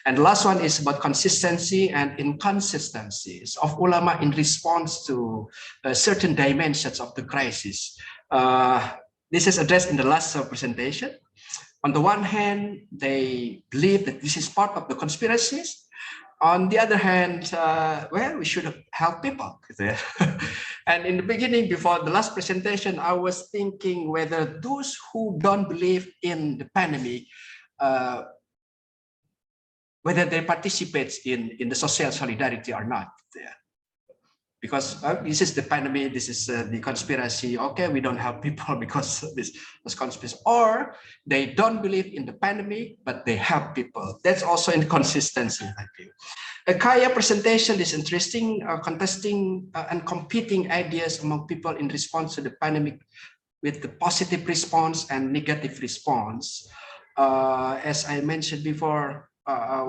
And the last one is about consistency and inconsistencies of ulama in response to certain dimensions of the crisis. This is addressed in the last presentation. On the one hand, they believe that this is part of the conspiracies. On the other hand, well, we should help people. And in the beginning, before the last presentation, I was thinking whether those who don't believe in the pandemic, whether they participate in the social solidarity or not. Because this is the pandemic, this is the conspiracy. Okay, we don't help people because this conspiracy. Or they don't believe in the pandemic, but they help people. That's also inconsistency, I feel. A Kaja presentation is interesting, contesting and competing ideas among people in response to the pandemic with the positive response and negative response. As I mentioned before,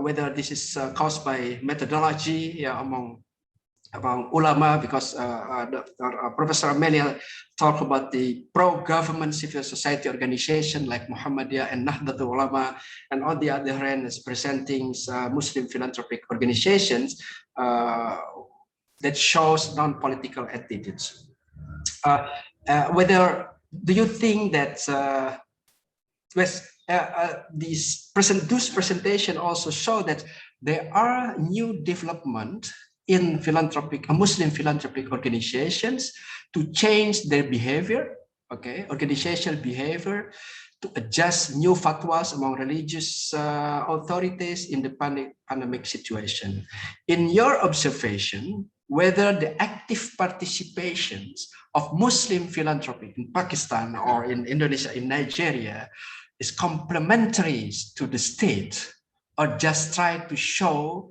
whether this is caused by methodology among ulama, because Professor Amelia talked about the pro-government civil society organization like Muhammadiyah and Nahdlatul Ulama, and on the other hand is presenting Muslim philanthropic organizations that shows non-political attitudes. Whether do you think that these presentation also show that there are new development in philanthropic, Muslim philanthropic organizations to change their behavior, okay, organizational behavior, to adjust new fatwas among religious authorities in the pandemic situation. In your observation, whether the active participations of Muslim philanthropy in Pakistan or in Indonesia, in Nigeria, is complementary to the state, or just try to show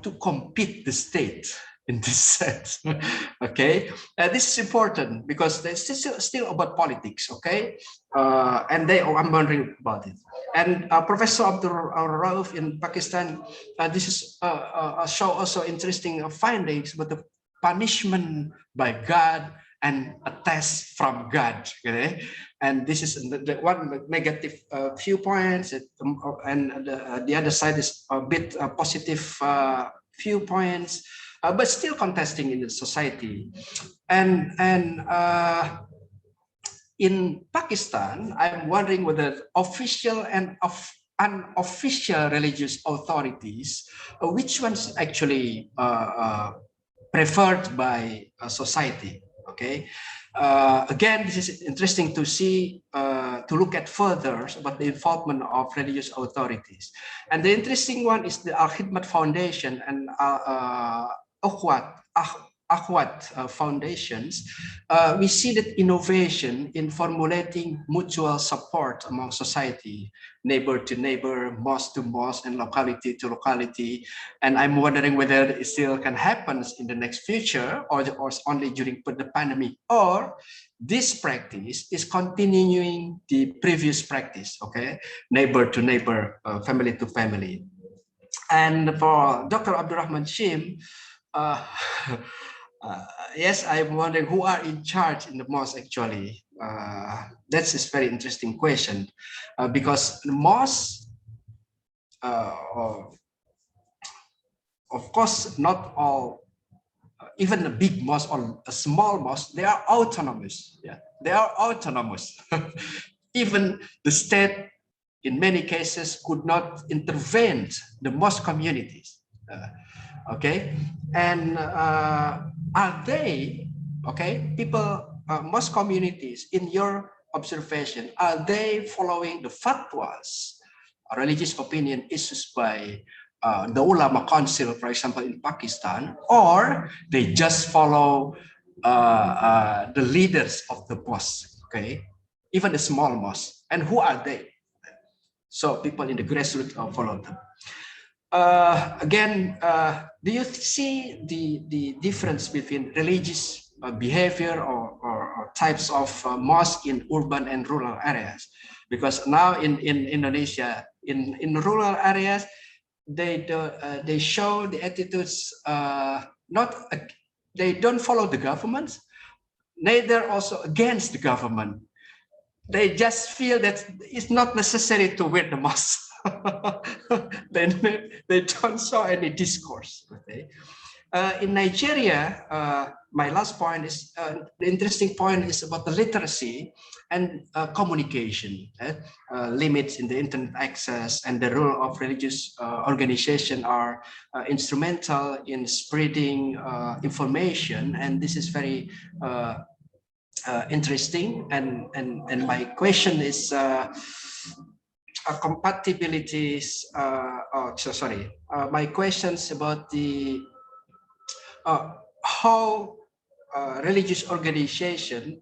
to compete the state in this sense, okay? This is important because it's still about politics, okay? And I'm wondering about it. And Professor Abdul Rauf in Pakistan, this is show also interesting findings about the punishment by God and a test from God, okay? And this is the one negative viewpoints, and the other side is a bit positive viewpoints, but still contesting in the society. And in Pakistan, I'm wondering whether official and unofficial religious authorities, which ones actually preferred by society. Okay, again, this is interesting to see, to look at further about the involvement of religious authorities. And the interesting one is the Al-Khidmat Foundation and Akhwat foundations. We see that innovation in formulating mutual support among society, neighbor to neighbor, mosque to mosque, and locality to locality. And I'm wondering whether it still can happen in the next future, or only during the pandemic, or this practice is continuing the previous practice, okay? Neighbor to neighbor, family to family. And for Dr. Abdurrahman Shim, yes, I'm wondering who are in charge in the mosque actually. That's a very interesting question because the mosque, of course, not all, even a big mosque or a small mosque, they are autonomous. Yeah, they are autonomous. Even the state, in many cases, could not intervene the mosque communities. Okay, and are they, okay, people, mosque communities, in your observation, are they following the fatwas, religious opinion issued by the ulama council, for example, in Pakistan, or they just follow the leaders of the mosque, okay, even the small mosque, and who are they? So people in the grassroots follow them. Again, do you see the difference between religious behavior or types of mosque in urban and rural areas? Because now in Indonesia, in rural areas, they show the attitudes they don't follow the government, neither also against the government. They just feel that it's not necessary to wear the mask. they don't show any discourse. Okay? In Nigeria, my last point is, the interesting point is about the literacy and communication. Limits in the internet access and the role of religious organization are instrumental in spreading information, and this is very interesting. And my question is compatibilities. My questions about the how religious organization,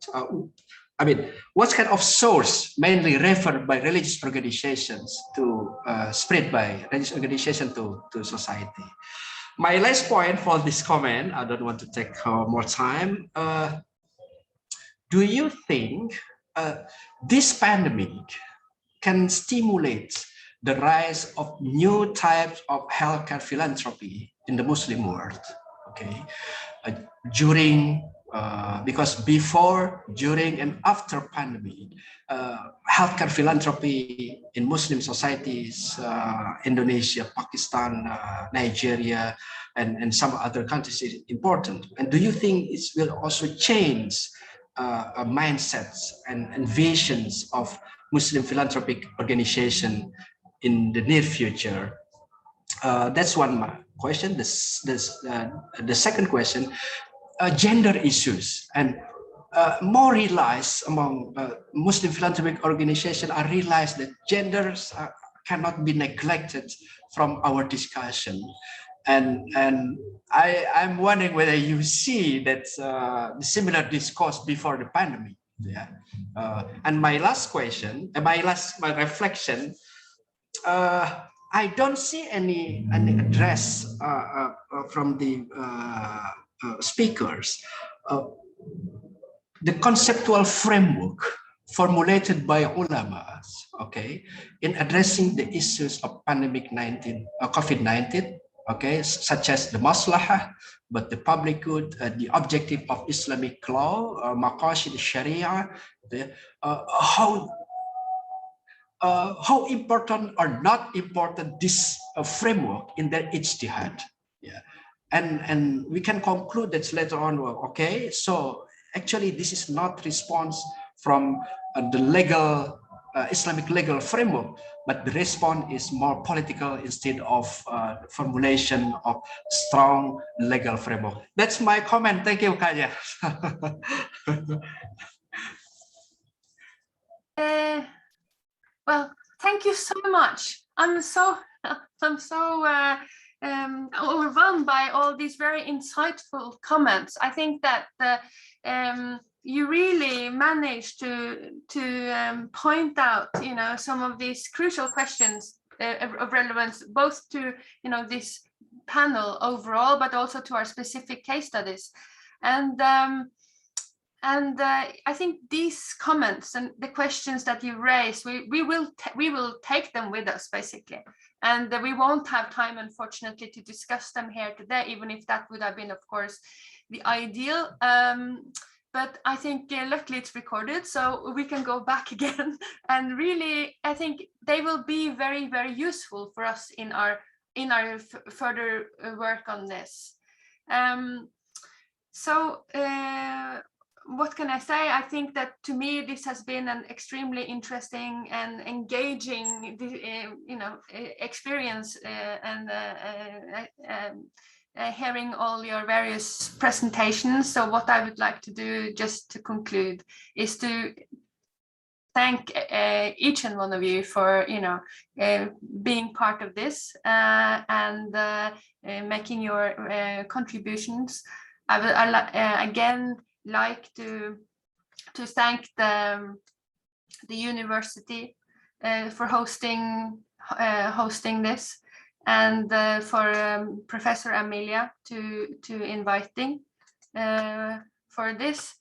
I mean, what kind of source mainly referred by religious organizations to spread by religious organization to society. My last point for this comment, I don't want to take more time. Do you think this pandemic can stimulate the rise of new types of healthcare philanthropy in the Muslim world? Okay, because before, during, and after pandemic, healthcare philanthropy in Muslim societies, Indonesia, Pakistan, Nigeria, and some other countries is important. And do you think it will also change mindsets and visions of Muslim philanthropic organization in the near future? That's one question. The second question, gender issues, and more realized among Muslim philanthropic organizations are realized that genders cannot be neglected from our discussion. And I'm wondering whether you see that similar discourse before the pandemic. Yeah. And my last question, my reflection, I don't see any address from the speakers. The conceptual framework formulated by ulama, okay, in addressing the issues of pandemic COVID-19. Okay, such as the maslahah, but the public good, the objective of Islamic law, maqasid sharia, how important or not important this framework in their ijtihad. Yeah, and we can conclude that later on. Well, okay, so actually this is not response from the legal Islamic legal framework, but the response is more political instead of formulation of strong legal framework. That's my comment. Thank you, Kaja. Well, thank you so much. I'm so overwhelmed by all these very insightful comments. I think that you really managed to point out, you know, some of these crucial questions of relevance, both to, you know, this panel overall, but also to our specific case studies. And I think these comments and the questions that you raise, we will take them with us basically, and we won't have time, unfortunately, to discuss them here today, even if that would have been, of course, the ideal. But I think luckily it's recorded, so we can go back again, and really, I think they will be very, very useful for us in our further work on this. What can I say? I think that to me this has been an extremely interesting and engaging, experience, and hearing all your various presentations. So what I would like to do, just to conclude, is to thank each and one of you for being part of this and making your contributions. I will again like to thank the university for hosting this, and for Professor Amelia to inviting for this.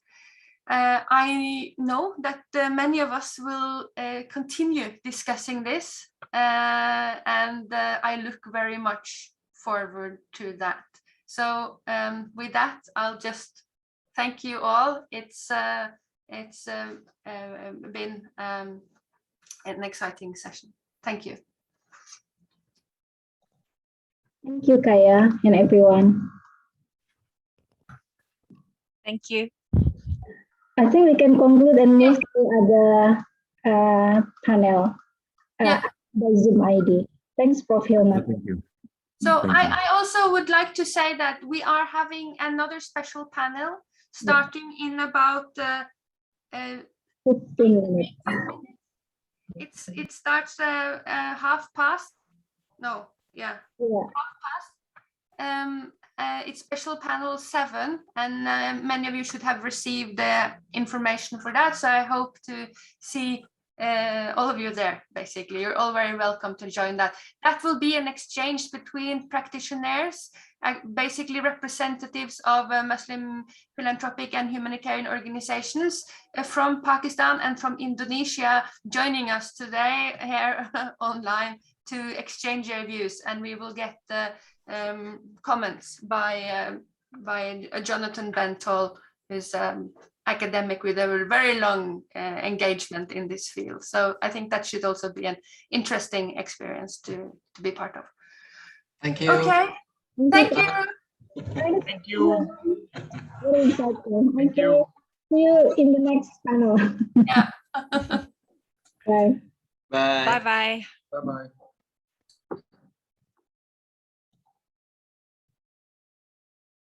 I know that many of us will continue discussing this, and I look very much forward to that. So with that, I'll just thank you all. It's been an exciting session. Thank you. Thank you, Kaja, and everyone. Thank you. I think we can conclude and move to other panel by Zoom ID. Thanks, Prof. Hilman. Thank you. So I also would like to say that we are having another special panel starting in about 15 minutes. It starts 1:30. No, yeah. 1:30. It's special panel 7, and many of you should have received the information for that. So I hope to see all of you there. Basically, you're all very welcome to join that. That will be an exchange between practitioners, basically representatives of Muslim philanthropic and humanitarian organizations from Pakistan and from Indonesia, joining us today here online to exchange their views, and we will get the comments by Jonathan Bentall, who's academic with a very long engagement in this field. So I think that should also be an interesting experience to be part of. Thank you. Okay. Thank you. Thank you. Very insightful. Thank you. See you in the next panel. Yeah. Bye. Bye. Bye-bye. Bye-bye.